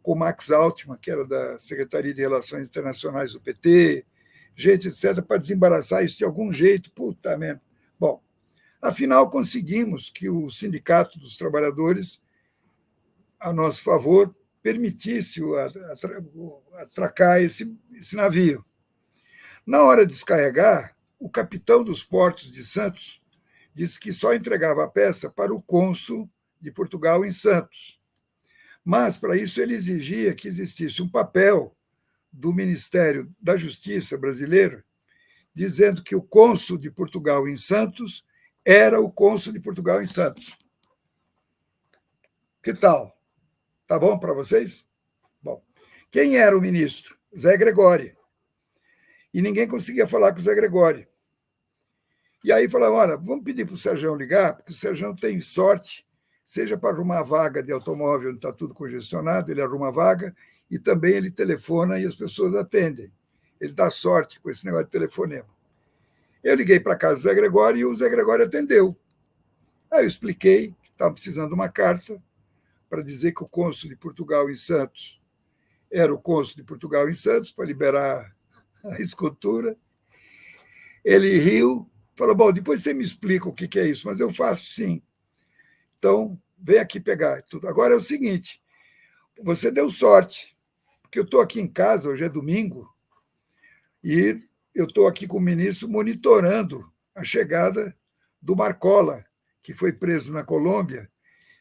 com o Max Altman, que era da Secretaria de Relações Internacionais do PT, gente, etc., para desembaraçar isso de algum jeito. Puta merda. Bom, afinal, conseguimos que o Sindicato dos Trabalhadores, a nosso favor, permitisse atracar esse navio. Na hora de descarregar, o capitão dos portos de Santos disse que só entregava a peça para o cônsul de Portugal em Santos. Mas, para isso, ele exigia que existisse um papel do Ministério da Justiça brasileiro dizendo que o cônsul de Portugal em Santos era o cônsul de Portugal em Santos. Que tal? Tá bom para vocês? Bom, quem era o ministro? Zé Gregório. E ninguém conseguia falar com o Zé Gregório. E aí falaram, olha, vamos pedir para o Sérgio ligar, porque o Sérgio tem sorte, seja para arrumar vaga de automóvel onde está tudo congestionado, ele arruma vaga, e também ele telefona e as pessoas atendem. Ele dá sorte com esse negócio de telefonema. Eu liguei para a casa do Zé Gregório e o Zé Gregório atendeu. Aí eu expliquei que estava precisando de uma carta para dizer que o cônsul de Portugal em Santos era o cônsul de Portugal em Santos, para liberar a escultura. Ele riu, falou, bom, depois você me explica o que é isso, mas eu faço sim. Então, vem aqui pegar tudo. Agora é o seguinte, você deu sorte, porque eu estou aqui em casa, hoje é domingo, e eu estou aqui com o ministro monitorando a chegada do Marcola, que foi preso na Colômbia.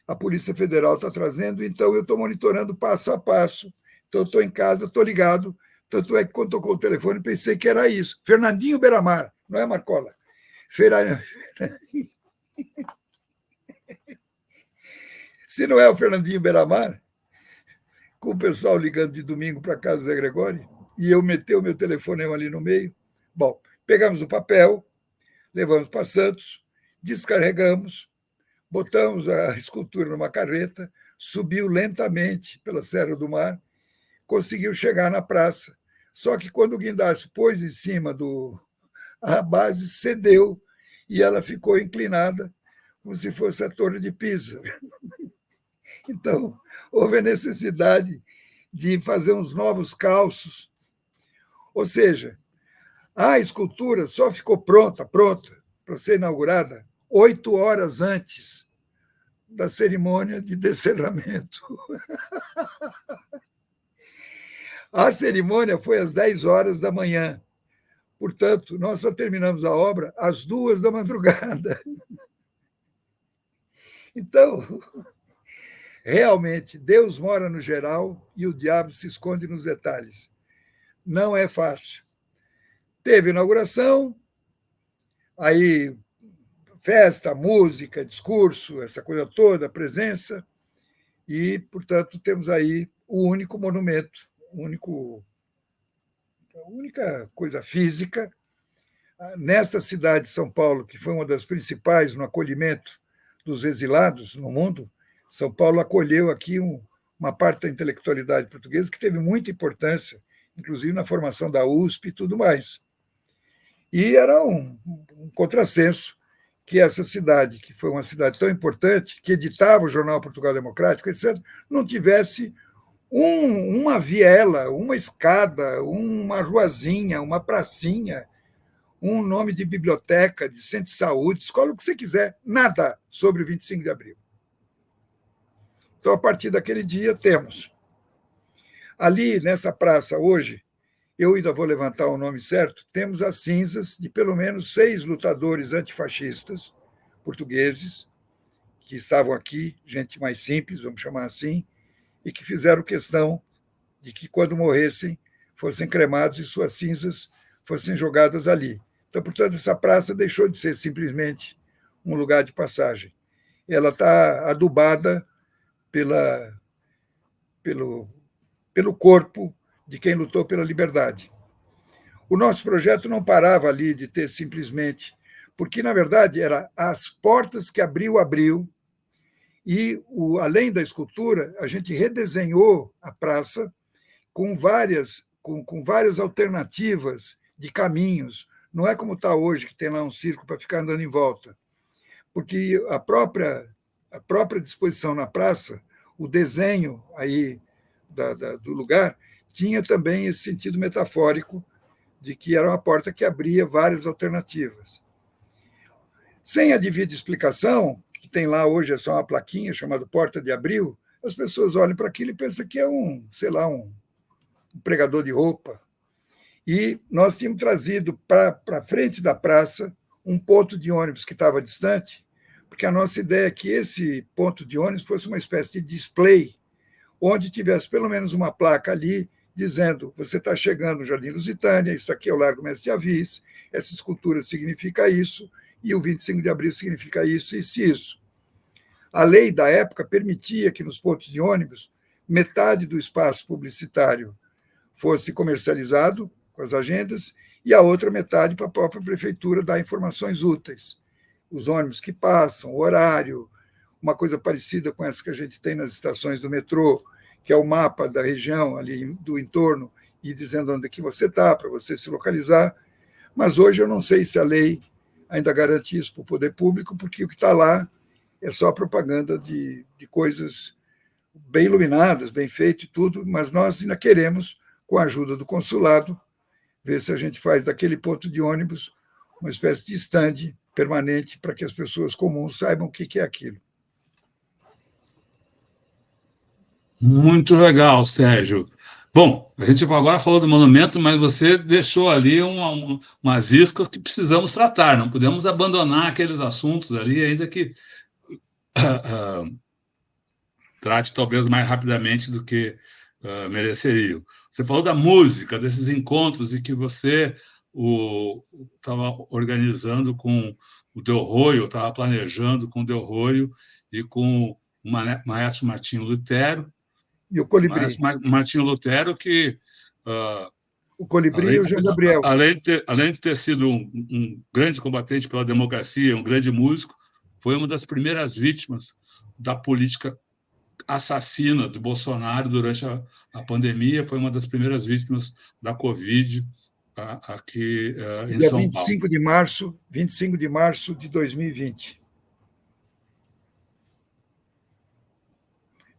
A Polícia Federal está trazendo, então eu estou monitorando passo a passo. Então, eu estou em casa, estou ligado. Tanto é que, quando tocou o telefone, pensei que era isso. Fernandinho Beiramar, não é Marcola? Se não é o Fernandinho Beiramar, com o pessoal ligando de domingo para casa do Zé Gregório, e eu meter o meu telefonema ali no meio. Bom, pegamos o papel, levamos para Santos, descarregamos, botamos a escultura numa carreta, subiu lentamente pela Serra do Mar, conseguiu chegar na praça. Só que quando o guindaste pôs em cima a base, cedeu e ela ficou inclinada, como se fosse a Torre de Pisa. Então, houve a necessidade de fazer uns novos calços. Ou seja, a escultura só ficou pronta para ser inaugurada 8 horas antes da cerimônia de descerramento. A cerimônia foi às 10 horas da manhã. Portanto, nós só terminamos a obra às 2 da madrugada. Então, realmente, Deus mora no geral e o diabo se esconde nos detalhes. Não é fácil. Teve inauguração, aí festa, música, discurso, essa coisa toda, presença, e, portanto, temos aí o único monumento, a única coisa física, nesta cidade de São Paulo, que foi uma das principais no acolhimento dos exilados no mundo. São Paulo acolheu aqui uma parte da intelectualidade portuguesa que teve muita importância, inclusive na formação da USP e tudo mais. E era um contrassenso que essa cidade, que foi uma cidade tão importante, que editava o jornal Portugal Democrático, etc., não tivesse uma viela, uma escada, uma ruazinha, uma pracinha, um nome de biblioteca, de centro de saúde, escola, o que você quiser, nada sobre o 25 de abril. Então, a partir daquele dia, temos. Ali, nessa praça, hoje, eu ainda vou levantar o nome certo, temos as cinzas de pelo menos 6 lutadores antifascistas portugueses, que estavam aqui, gente mais simples, vamos chamar assim, e que fizeram questão de que, quando morressem, fossem cremados e suas cinzas fossem jogadas ali. Então, portanto, essa praça deixou de ser simplesmente um lugar de passagem. Ela está adubada pelo corpo de quem lutou pela liberdade. O nosso projeto não parava ali de ter simplesmente, porque, na verdade, era as portas que abriu, e, além da escultura, a gente redesenhou a praça com várias alternativas de caminhos. Não é como está hoje, que tem lá um circo para ficar andando em volta. Porque a própria disposição na praça, o desenho aí do lugar, tinha também esse sentido metafórico de que era uma porta que abria várias alternativas. Sem a devida explicação, que tem lá hoje é só uma plaquinha chamada Porta de Abril, as pessoas olham para aquilo e pensam que é um pregador de roupa. E nós tínhamos trazido para frente da praça um ponto de ônibus que estava distante, porque a nossa ideia é que esse ponto de ônibus fosse uma espécie de display, onde tivesse pelo menos uma placa ali dizendo: você está chegando no Jardim Lusitânia, isso aqui é o Largo Mestre Avis, essa escultura significa isso, e o 25 de abril significa isso e isso. A lei da época permitia que nos pontos de ônibus metade do espaço publicitário fosse comercializado com as agendas e a outra metade para a própria prefeitura dar informações úteis. Os ônibus que passam, o horário, uma coisa parecida com essa que a gente tem nas estações do metrô, que é o mapa da região ali do entorno e dizendo onde é que você está, para você se localizar. Mas hoje eu não sei se a lei ainda garante isso para o poder público, porque o que está lá é só propaganda de coisas bem iluminadas, bem feito e tudo, mas nós ainda queremos, com a ajuda do consulado, ver se a gente faz daquele ponto de ônibus uma espécie de stand permanente para que as pessoas comuns saibam o que é aquilo. Muito legal, Sérgio. Bom, a gente agora falou do monumento, mas você deixou ali umas iscas que precisamos tratar, não podemos abandonar aqueles assuntos ali, ainda que trate talvez mais rapidamente do que mereceriam. Você falou da música, desses encontros e que você estava organizando com o Del Roio, estava planejando com o Del Roio e com o maestro Martinho Lutero. E o Colibri. Martinho Lutero, que... o Colibri e o João Gabriel. Além de ter sido um grande combatente pela democracia, um grande músico, foi uma das primeiras vítimas da política assassina do Bolsonaro durante a pandemia, foi uma das primeiras vítimas da Covid aqui em Dia São 25 Paulo. de março, 25 de março de 2020.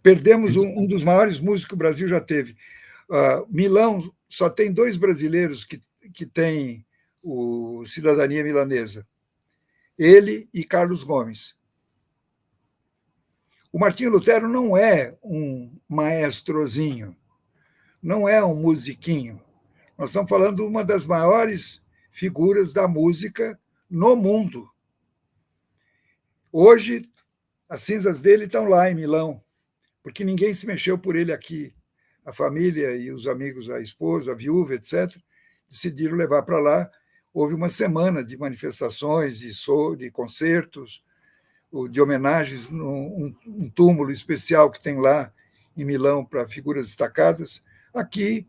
Perdemos um dos maiores músicos que o Brasil já teve. Milão só tem 2 brasileiros que têm cidadania milanesa. Ele e Carlos Gomes. O Martinho Lutero não é um maestrozinho, não é um musiquinho. Nós estamos falando de uma das maiores figuras da música no mundo. Hoje, as cinzas dele estão lá em Milão, porque ninguém se mexeu por ele aqui. A família e os amigos, a esposa, a viúva, etc., decidiram levar para lá. Houve uma semana de manifestações, de concertos, de homenagens, um túmulo especial que tem lá em Milão para figuras destacadas. Aqui,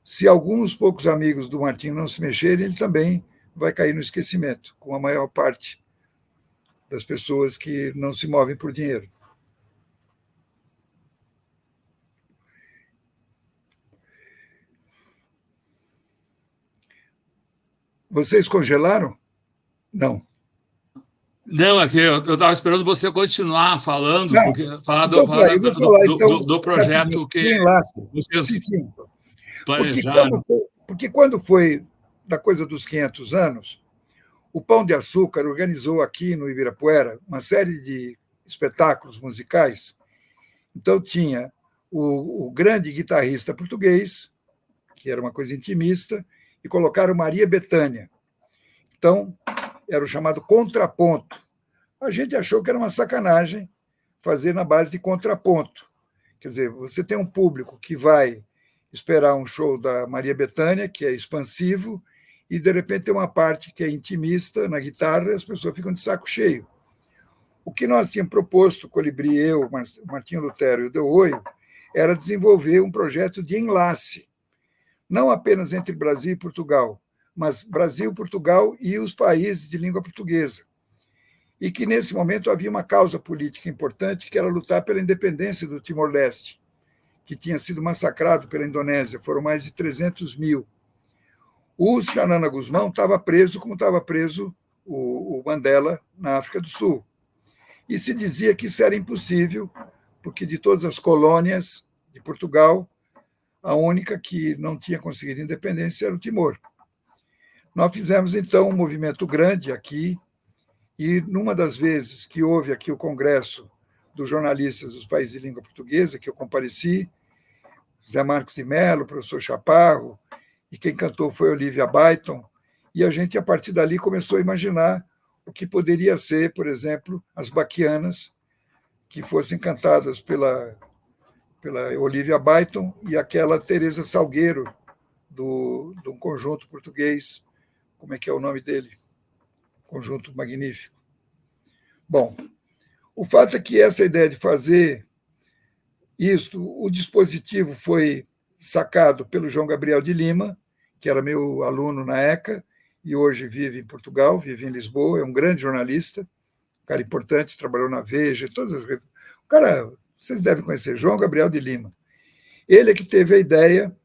se alguns poucos amigos do Martinho não se mexerem, ele também vai cair no esquecimento, com a maior parte das pessoas que não se movem por dinheiro. Vocês congelaram? Não. Não, aqui eu estava esperando você continuar falando, Não, porque falar do projeto que vocês planejaram. Porque quando foi da coisa dos 500 anos, o Pão de Açúcar organizou aqui no Ibirapuera uma série de espetáculos musicais. Então tinha o grande guitarrista português, que era uma coisa intimista, e colocaram Maria Bethânia. Então, era o chamado contraponto. A gente achou que era uma sacanagem fazer na base de contraponto. Quer dizer, você tem um público que vai esperar um show da Maria Bethânia, que é expansivo, e, de repente, tem uma parte que é intimista na guitarra e as pessoas ficam de saco cheio. O que nós tínhamos proposto, Colibri, eu, Martinho Lutero e o Del Roio, era desenvolver um projeto de enlace, não apenas entre Brasil e Portugal, mas Brasil, Portugal e os países de língua portuguesa. E que, nesse momento, havia uma causa política importante, que era lutar pela independência do Timor-Leste, que tinha sido massacrado pela Indonésia, foram mais de 300 mil. O Xanana Gusmão estava preso, como estava preso o Mandela na África do Sul. E se dizia que isso era impossível, porque de todas as colônias de Portugal, a única que não tinha conseguido independência era o Timor. Nós fizemos, então, um movimento grande aqui, e numa das vezes que houve aqui o congresso dos jornalistas dos países de língua portuguesa, que eu compareci, Zé Marcos de Mello, professor Chaparro, e quem cantou foi Olivia Byton, e a gente, a partir dali, começou a imaginar o que poderia ser, por exemplo, as baquianas, que fossem cantadas pela pela Olivia Byton, e aquela Teresa Salgueiro, de um conjunto português. Como é que é o nome dele? Conjunto magnífico. Bom, o fato é que essa ideia de fazer isto, o dispositivo foi sacado pelo João Gabriel de Lima, que era meu aluno na ECA, e hoje vive em Portugal, vive em Lisboa, é um grande jornalista, um cara importante, trabalhou na Veja, todas as... O cara, vocês devem conhecer, João Gabriel de Lima. Ele é que teve a ideia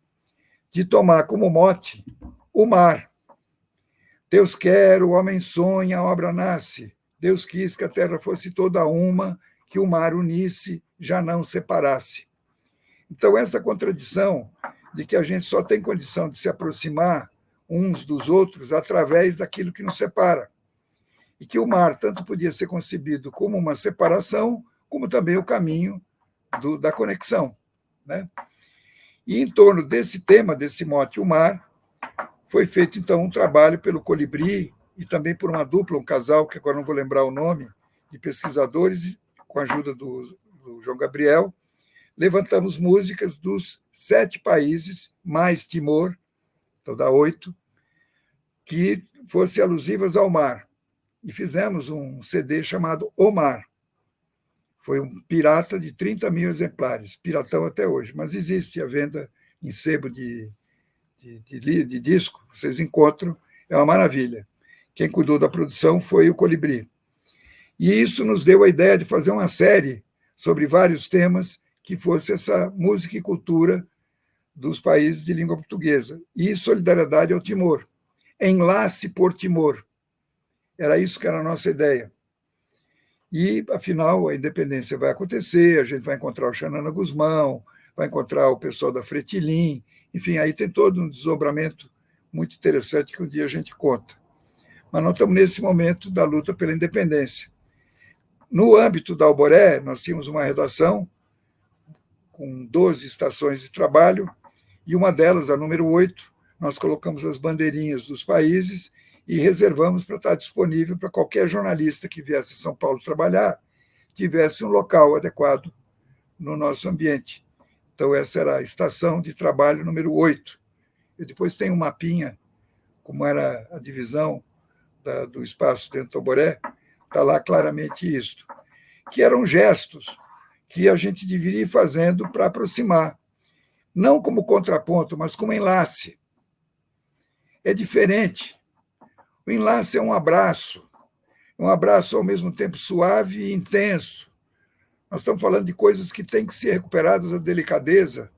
de tomar como mote o mar. Deus quer, o homem sonha, a obra nasce. Deus quis que a terra fosse toda uma, que o mar unisse, já não separasse. Então, essa contradição de que a gente só tem condição de se aproximar uns dos outros através daquilo que nos separa. E que o mar tanto podia ser concebido como uma separação, como também o caminho da conexão, né? E em torno desse tema, desse mote, o mar, foi feito, então, um trabalho pelo Colibri e também por uma dupla, um casal, que agora não vou lembrar o nome, de pesquisadores, com a ajuda do João Gabriel. Levantamos músicas dos 7 países, mais Timor, então dá 8, que fossem alusivas ao mar. E fizemos um CD chamado O Mar. Foi um pirata de 30 mil exemplares, piratão até hoje, mas existe a venda em sebo de disco, vocês encontram, é uma maravilha. Quem cuidou da produção foi o Colibri. E isso nos deu a ideia de fazer uma série sobre vários temas que fosse essa música e cultura dos países de língua portuguesa. E solidariedade ao Timor. Enlace por Timor. Era isso que era a nossa ideia. E, afinal, a independência vai acontecer, a gente vai encontrar o Xanana Guzmão, vai encontrar o pessoal da Fretilin, enfim, aí tem todo um desdobramento muito interessante que um dia a gente conta. Mas nós estamos nesse momento da luta pela independência. No âmbito da Alboré, nós tínhamos uma redação com 12 estações de trabalho, e uma delas, a número 8, nós colocamos as bandeirinhas dos países e reservamos para estar disponível para qualquer jornalista que viesse a São Paulo trabalhar, tivesse um local adequado no nosso ambiente. Então, essa era a estação de trabalho número 8. E depois tem um mapinha, como era a divisão do espaço dentro do Alboré, está lá claramente isto, que eram gestos que a gente deveria ir fazendo para aproximar, não como contraponto, mas como enlace. É diferente. O enlace é um abraço ao mesmo tempo suave e intenso. Nós estamos falando de coisas que têm que ser recuperadas a delicadeza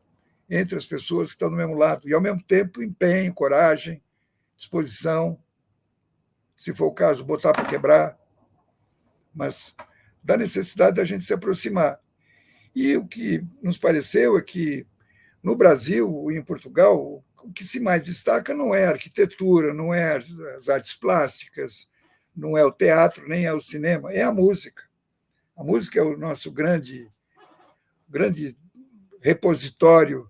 entre as pessoas que estão do mesmo lado, e, ao mesmo tempo, empenho, coragem, disposição, se for o caso, botar para quebrar, mas da necessidade da gente se aproximar. E o que nos pareceu é que, no Brasil e em Portugal, o que se mais destaca não é a arquitetura, não é as artes plásticas, não é o teatro, nem é o cinema, é a música. A música é o nosso grande repositório,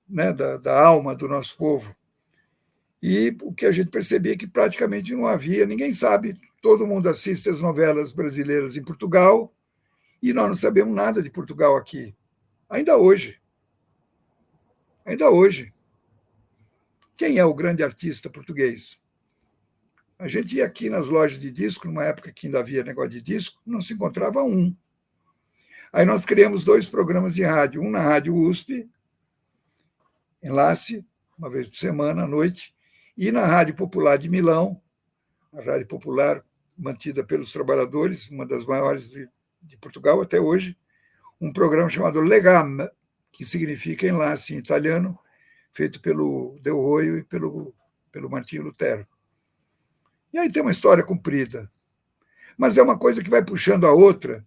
né, da alma do nosso povo. E o que a gente percebia é que praticamente não havia, ninguém sabe, todo mundo assiste as novelas brasileiras em Portugal, e nós não sabemos nada de Portugal aqui, ainda hoje. Ainda hoje. Quem é o grande artista português? A gente ia aqui nas lojas de disco, numa época que ainda havia negócio de disco, não se encontrava um. Aí nós criamos 2 programas de rádio, um na Rádio USP, Enlace, uma vez por semana, à noite, e na Rádio Popular de Milão, a Rádio Popular mantida pelos trabalhadores, uma das maiores de Portugal até hoje, um programa chamado Legame, que significa enlace em italiano, feito pelo Del Roio e pelo Martinho Lutero. E aí tem uma história comprida. Mas é uma coisa que vai puxando a outra,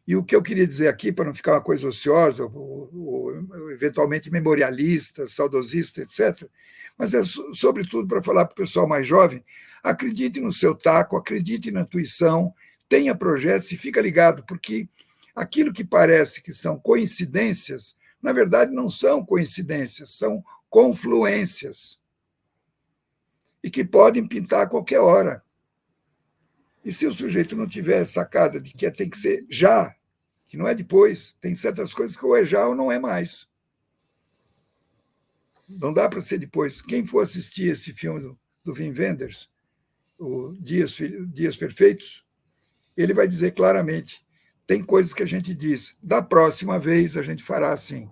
e o que eu queria dizer aqui, para não ficar uma coisa ociosa, ou eventualmente memorialista, saudosista, etc., mas é sobretudo para falar para o pessoal mais jovem, acredite no seu taco, acredite na intuição, tenha projetos e fica ligado, porque aquilo que parece que são coincidências, na verdade não são coincidências, são confluências, e que podem pintar a qualquer hora. E se o sujeito não tiver sacada de que tem que ser já, que não é depois. Tem certas coisas que ou é já ou não é mais. Não dá para ser depois. Quem for assistir esse filme do Wim Wenders, o Dias Perfeitos, ele vai dizer claramente, tem coisas que a gente diz, da próxima vez a gente fará assim.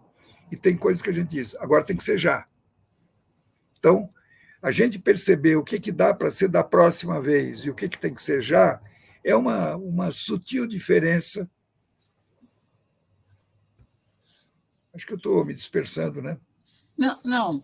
E tem coisas que a gente diz, agora tem que ser já. Então, a gente perceber o que dá para ser da próxima vez e o que tem que ser já, é uma sutil diferença. Acho que eu estou me dispersando, né? Não.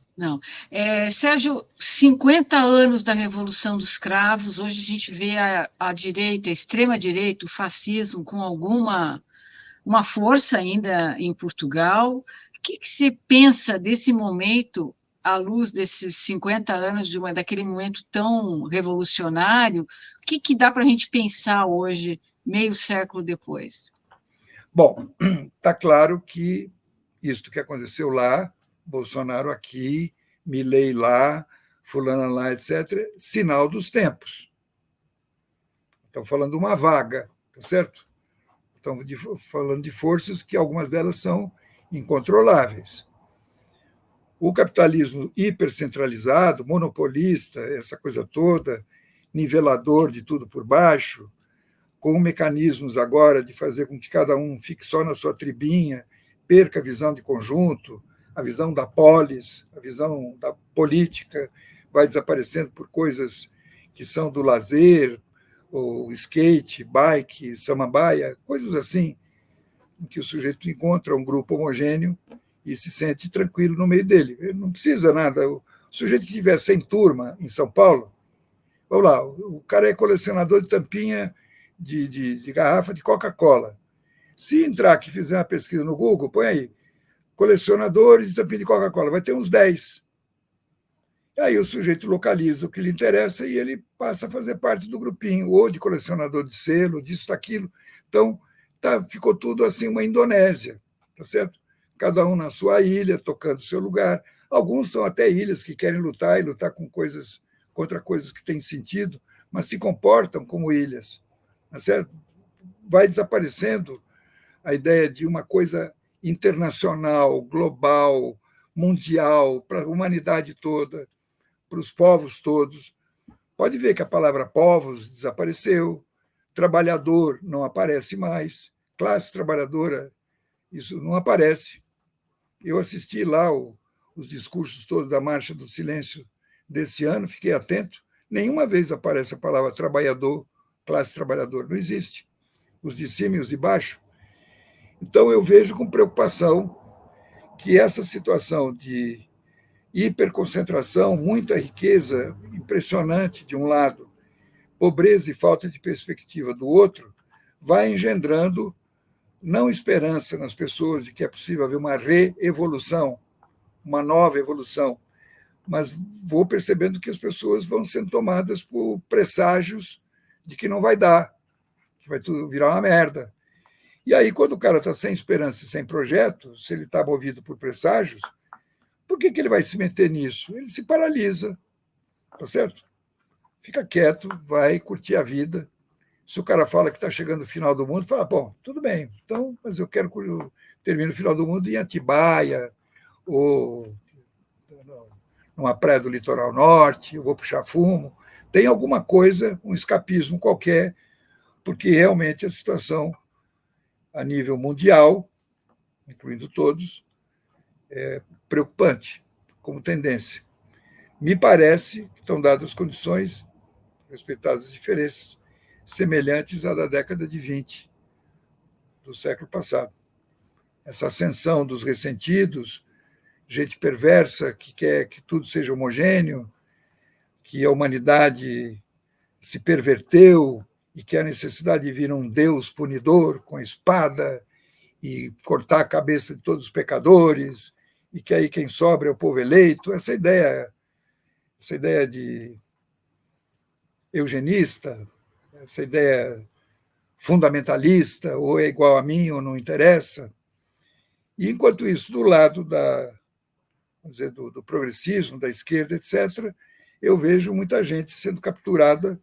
Sérgio, 50 anos da Revolução dos Cravos, hoje a gente vê a direita, a extrema-direita, o fascismo com uma força ainda em Portugal. O que você pensa desse momento, à luz desses 50 anos daquele momento tão revolucionário? O que dá para a gente pensar hoje, meio século depois? Bom, está claro que isto que aconteceu lá, Bolsonaro aqui, Milei lá, fulana lá, etc., sinal dos tempos. Estão falando de uma vaga, tá certo? Estão falando de forças que algumas delas são incontroláveis. O capitalismo hipercentralizado, monopolista, essa coisa toda, nivelador de tudo por baixo, com mecanismos agora de fazer com que cada um fique só na sua tribinha, perca a visão de conjunto, a visão da polis, a visão da política, vai desaparecendo por coisas que são do lazer, ou skate, bike, samambaia, coisas assim, em que o sujeito encontra um grupo homogêneo e se sente tranquilo no meio dele. Ele não precisa nada. O sujeito que tiver 100 turma em São Paulo, vamos lá, o cara é colecionador de tampinha de garrafa de Coca-Cola. Se entrar aqui e fizer uma pesquisa no Google, põe aí, colecionadores de tampinha de Coca-Cola, vai ter uns 10. Aí o sujeito localiza o que lhe interessa e ele passa a fazer parte do grupinho, ou de colecionador de selo, disso, daquilo. Então, ficou tudo assim uma Indonésia, tá certo? Cada um na sua ilha, tocando o seu lugar. Alguns são até ilhas que querem lutar e lutar contra coisas que têm sentido, mas se comportam como ilhas, tá certo? Vai desaparecendo a ideia de uma coisa internacional, global, mundial, para a humanidade toda, para os povos todos. Pode ver que a palavra povos desapareceu, trabalhador não aparece mais, classe trabalhadora, isso não aparece. Eu assisti lá os discursos todos da Marcha do Silêncio desse ano, fiquei atento, nenhuma vez aparece a palavra trabalhador, classe trabalhadora, não existe. Os de cima e os de baixo. Então, eu vejo com preocupação que essa situação de hiperconcentração, muita riqueza impressionante de um lado, pobreza e falta de perspectiva do outro, vai engendrando não esperança nas pessoas de que é possível haver uma reevolução, uma nova evolução, mas vou percebendo que as pessoas vão sendo tomadas por presságios de que não vai dar, que vai tudo virar uma merda. E aí, quando o cara está sem esperança e sem projeto, se ele está movido por presságios, por que ele vai se meter nisso? Ele se paralisa, tá certo? Fica quieto, vai curtir a vida. Se o cara fala que está chegando o final do mundo, fala, bom, tudo bem, então, mas eu quero que termine o final do mundo em Atibaia, ou numa praia do litoral norte, eu vou puxar fumo. Tem alguma coisa, um escapismo qualquer, porque realmente a situação a nível mundial, incluindo todos, é preocupante como tendência. Me parece que estão dadas as condições, respeitadas as diferenças, semelhantes à da década de 20 do século passado. Essa ascensão dos ressentidos, gente perversa que quer que tudo seja homogêneo, que a humanidade se perverteu e que a necessidade de vir um Deus punidor com espada e cortar a cabeça de todos os pecadores, e que aí quem sobra é o povo eleito, essa ideia de eugenista, essa ideia fundamentalista, ou é igual a mim ou não interessa. E, enquanto isso, do lado do progressismo, da esquerda, etc., eu vejo muita gente sendo capturada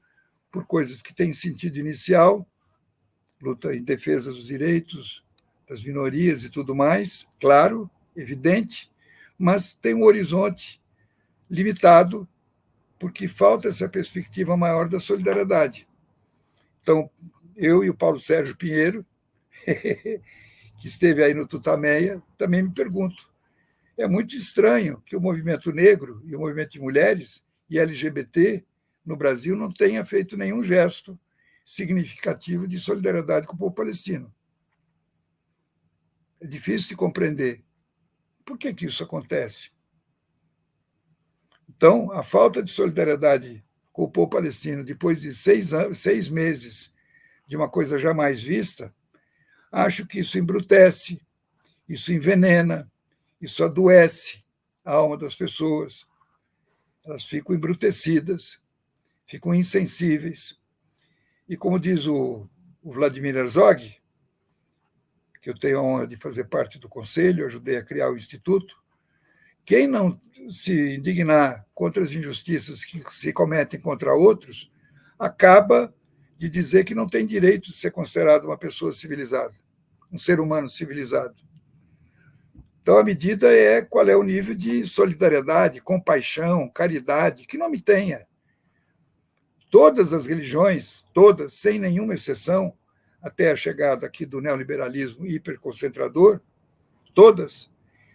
por coisas que têm sentido inicial, luta em defesa dos direitos das minorias e tudo mais, claro, evidente, mas tem um horizonte limitado, porque falta essa perspectiva maior da solidariedade. Então, eu e o Paulo Sérgio Pinheiro, que esteve aí no Tutameia, também me pergunto, é muito estranho que o movimento negro e o movimento de mulheres e LGBT no Brasil não tenha feito nenhum gesto significativo de solidariedade com o povo palestino. É difícil de compreender. Por que isso acontece? Então, a falta de solidariedade com o povo palestino, depois de 6 meses de uma coisa jamais vista, acho que isso embrutece, isso envenena, isso adoece a alma das pessoas. Elas ficam embrutecidas, ficam insensíveis. E como diz o Vladimir Herzog, que eu tenho a honra de fazer parte do conselho, ajudei a criar o Instituto, quem não se indignar contra as injustiças que se cometem contra outros, acaba de dizer que não tem direito de ser considerado uma pessoa civilizada, um ser humano civilizado. Então, a medida é qual é o nível de solidariedade, compaixão, caridade, que não me tenha. Todas as religiões, todas, sem nenhuma exceção, até a chegada aqui do neoliberalismo hiperconcentrador, todas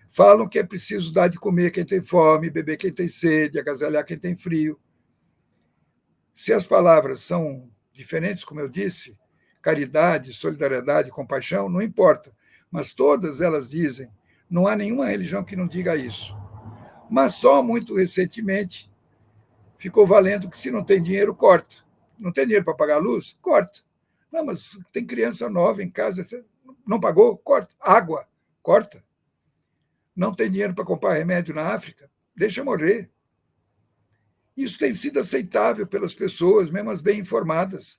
falam que é preciso dar de comer quem tem fome, beber quem tem sede, agasalhar quem tem frio. Se as palavras são diferentes, como eu disse, caridade, solidariedade, compaixão, não importa, mas todas elas dizem, não há nenhuma religião que não diga isso. Mas só muito recentemente ficou valendo que se não tem dinheiro, corta. Não tem dinheiro para pagar a luz? Corta. Não, mas tem criança nova em casa, não pagou? Corta. Água? Corta. Não tem dinheiro para comprar remédio na África? Deixa morrer. Isso tem sido aceitável pelas pessoas, mesmo as bem informadas.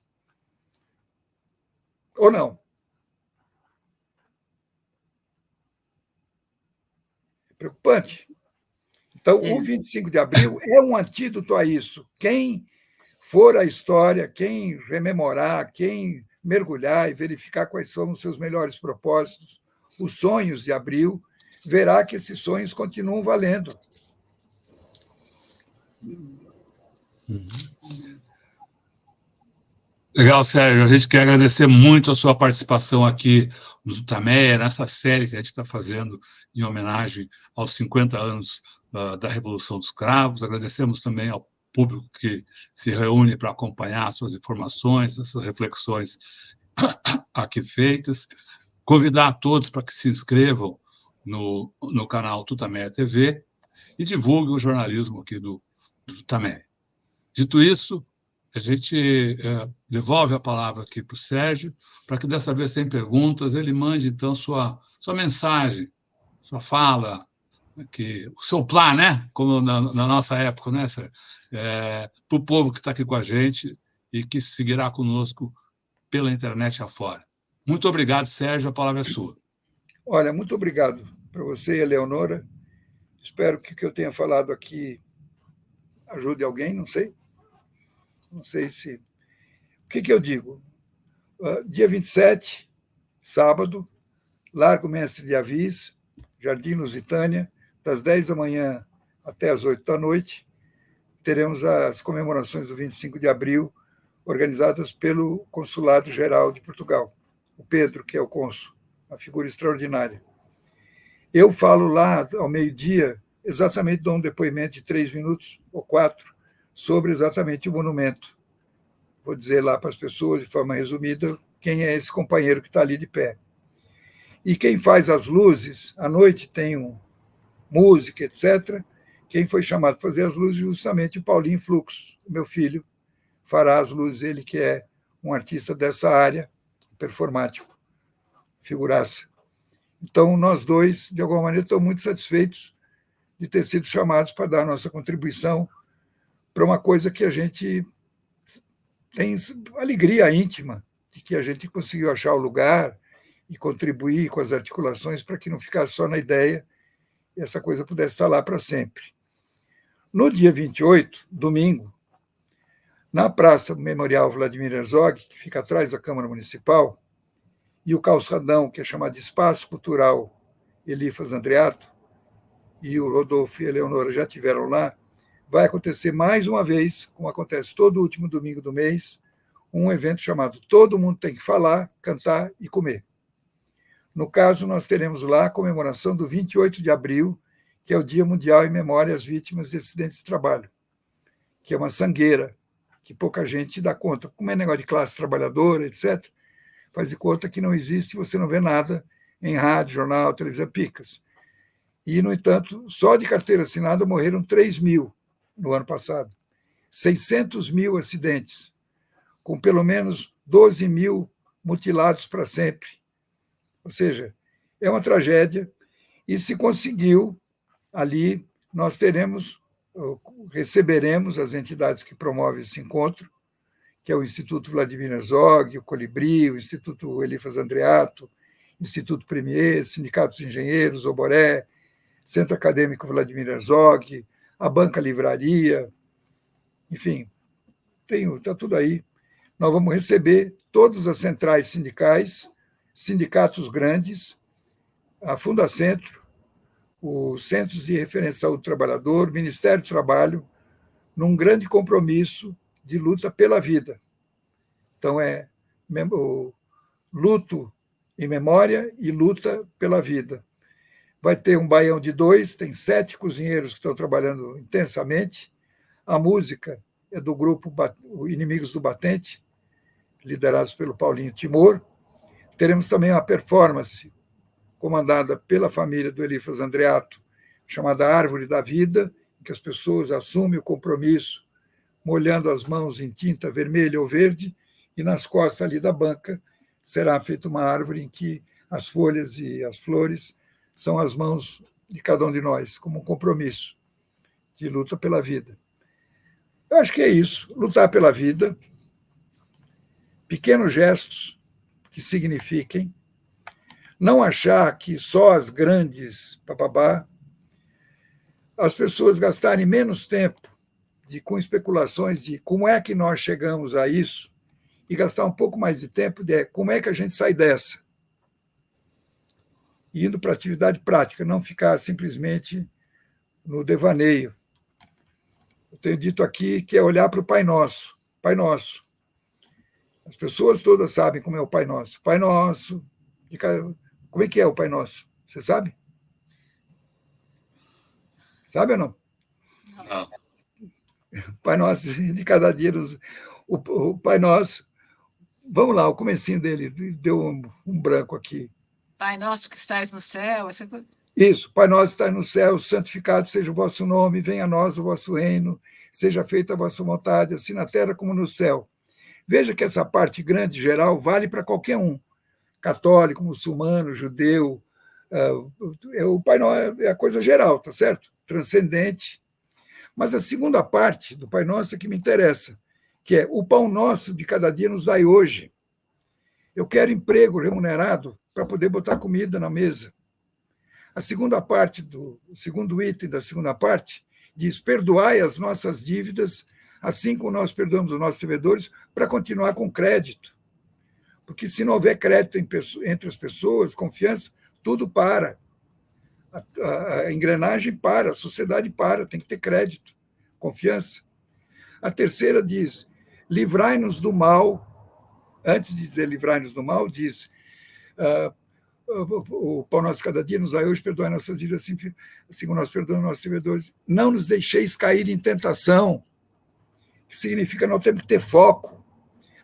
Ou não? É preocupante. Então, o 25 de abril é um antídoto a isso. Quem for à história, quem rememorar, quem mergulhar e verificar quais são os seus melhores propósitos, os sonhos de abril, verá que esses sonhos continuam valendo. Legal, Sérgio. A gente quer agradecer muito a sua participação aqui no Tutameia, nessa série que a gente está fazendo em homenagem aos 50 anos da Revolução dos Cravos. Agradecemos também ao público que se reúne para acompanhar suas informações, essas reflexões aqui feitas. Convidar a todos para que se inscrevam no canal Tutameia TV e divulguem o jornalismo aqui do Tutameia. Dito isso, a gente devolve a palavra aqui para o Sérgio, para que dessa vez, sem perguntas, ele mande, então, sua mensagem, sua fala, o seu plano, né? Como na nossa época, né, Sérgio? Para o povo que está aqui com a gente e que seguirá conosco pela internet afora. Muito obrigado, Sérgio, a palavra é sua. Olha, muito obrigado para você, Eleonora. Espero que o que eu tenha falado aqui ajude alguém, não sei. Não sei se... O que eu digo? Dia 27, sábado, Largo Mestre de Avis, Jardim Lusitânia, das 10 da manhã até as 8 da noite, teremos as comemorações do 25 de abril, organizadas pelo Consulado Geral de Portugal. O Pedro, que é o cônsul, uma figura extraordinária. Eu falo lá, ao meio-dia, exatamente dou um depoimento de 3 minutos ou 4, sobre exatamente o monumento. Vou dizer lá para as pessoas, de forma resumida, quem é esse companheiro que está ali de pé. E quem faz as luzes, à noite tem música, etc. Quem foi chamado para fazer as luzes, justamente o Paulinho Fluxo, meu filho, fará as luzes, ele que é um artista dessa área, performático, figuraça. Então, nós dois, de alguma maneira, estamos muito satisfeitos de ter sido chamados para dar a nossa contribuição para uma coisa que a gente tem alegria íntima de que a gente conseguiu achar o lugar e contribuir com as articulações para que não ficasse só na ideia e essa coisa pudesse estar lá para sempre. No dia 28, domingo, na Praça Memorial Vladimir Herzog, que fica atrás da Câmara Municipal, e o calçadão, que é chamado de Espaço Cultural Elifas Andreato, e o Rodolfo e a Eleonora já estiveram lá, vai acontecer mais uma vez, como acontece todo último domingo do mês, um evento chamado Todo Mundo Tem que Falar, Cantar e Comer. No caso, nós teremos lá a comemoração do 28 de abril, que é o Dia Mundial em Memória às Vítimas de Acidentes de Trabalho, que é uma sangueira, que pouca gente dá conta. Como é negócio de classe trabalhadora, etc., faz de conta que não existe, você não vê nada em rádio, jornal, televisão, picas. E, no entanto, só de carteira assinada morreram 3 mil no ano passado. 600 mil acidentes, com pelo menos 12 mil mutilados para sempre. Ou seja, é uma tragédia, e se conseguiu, ali nós receberemos as entidades que promovem esse encontro, que é o Instituto Vladimir Herzog, o Colibri, o Instituto Elifas Andreato, Instituto Premier, Sindicato dos Engenheiros, Oboré, Centro Acadêmico Vladimir Herzog, a Banca Livraria, enfim, está tudo aí. Nós vamos receber todas as centrais sindicais, sindicatos grandes, a Fundacentro, os Centros de Referência Saúde do Trabalhador, Ministério do Trabalho, num grande compromisso de luta pela vida. Então, é luto em memória e luta pela vida. Vai ter um baião de 2, tem 7 cozinheiros que estão trabalhando intensamente. A música é do grupo Inimigos do Batente, liderados pelo Paulinho Timor. Teremos também uma performance comandada pela família do Elifas Andreato, chamada Árvore da Vida, em que as pessoas assumem o compromisso, molhando as mãos em tinta vermelha ou verde, e nas costas ali da banca será feita uma árvore em que as folhas e as flores são as mãos de cada um de nós, como um compromisso de luta pela vida. Eu acho que é isso, lutar pela vida, pequenos gestos que signifiquem, não achar que só as grandes, as pessoas gastarem menos tempo com especulações de como é que nós chegamos a isso, e gastar um pouco mais de tempo de como é que a gente sai dessa, indo para a atividade prática, não ficar simplesmente no devaneio. Eu tenho dito aqui que é olhar para o Pai Nosso. Pai Nosso. As pessoas todas sabem como é o Pai Nosso. Pai Nosso. Como é que é o Pai Nosso? Você sabe? Sabe ou não? Não. Pai Nosso de cada dia. O Pai Nosso. Vamos lá, o comecinho dele deu um branco aqui. Pai nosso que estás no céu. Isso, Pai nosso que estás no céu, santificado seja o vosso nome, venha a nós o vosso reino, seja feita a vossa vontade, assim na terra como no céu. Veja que essa parte grande, geral, vale para qualquer um, católico, muçulmano, judeu. O Pai Nosso é a coisa geral, tá certo? Transcendente. Mas a segunda parte do Pai Nosso é que me interessa, que é o pão nosso de cada dia nos dai hoje. Eu quero emprego remunerado para poder botar comida na mesa. A segunda parte, o segundo item da segunda parte, diz: perdoai as nossas dívidas, assim como nós perdoamos os nossos devedores, para continuar com crédito. Porque se não houver crédito entre as pessoas, confiança, tudo para. A engrenagem para, a sociedade para, tem que ter crédito, confiança. A terceira diz: livrai-nos do mal. Antes de dizer livrai-nos do mal, diz: o pão nosso cada dia nos dai hoje, perdoai nossas dívidas, assim como nós perdoamos nossos devedores. Não nos deixeis cair em tentação, que significa nós temos que ter foco.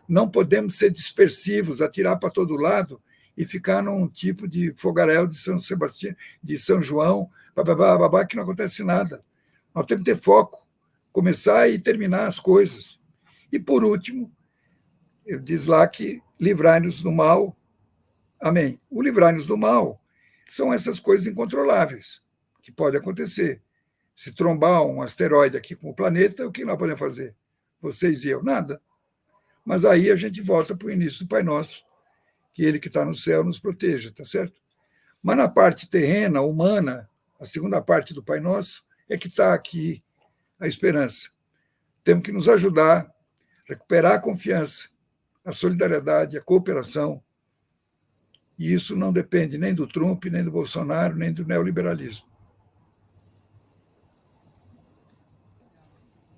Não podemos ser dispersivos, atirar para todo lado e ficar num tipo de fogaréu de São Sebastião, de São João, que não acontece nada. Nós temos que ter foco, começar e terminar as coisas. E, por último, ele diz lá que livrai-nos do mal. Amém. O livrai-nos do mal são essas coisas incontroláveis que podem acontecer. Se trombar um asteroide aqui com o planeta, o que nós podemos fazer? Vocês e eu? Nada. Mas aí a gente volta para o início do Pai Nosso, que ele que está no céu nos proteja, tá certo? Mas na parte terrena, humana, a segunda parte do Pai Nosso, é que está aqui a esperança. Temos que nos ajudar, recuperar a confiança, a solidariedade, a cooperação, E isso não depende nem do Trump, nem do Bolsonaro, nem do neoliberalismo.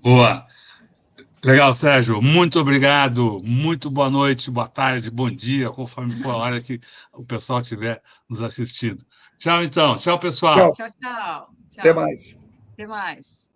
Boa. Legal, Sérgio. Muito obrigado. Muito boa noite, boa tarde, bom dia, conforme for a hora que o pessoal estiver nos assistindo. Tchau, então. Tchau, pessoal. Tchau, tchau. Até mais. Até mais.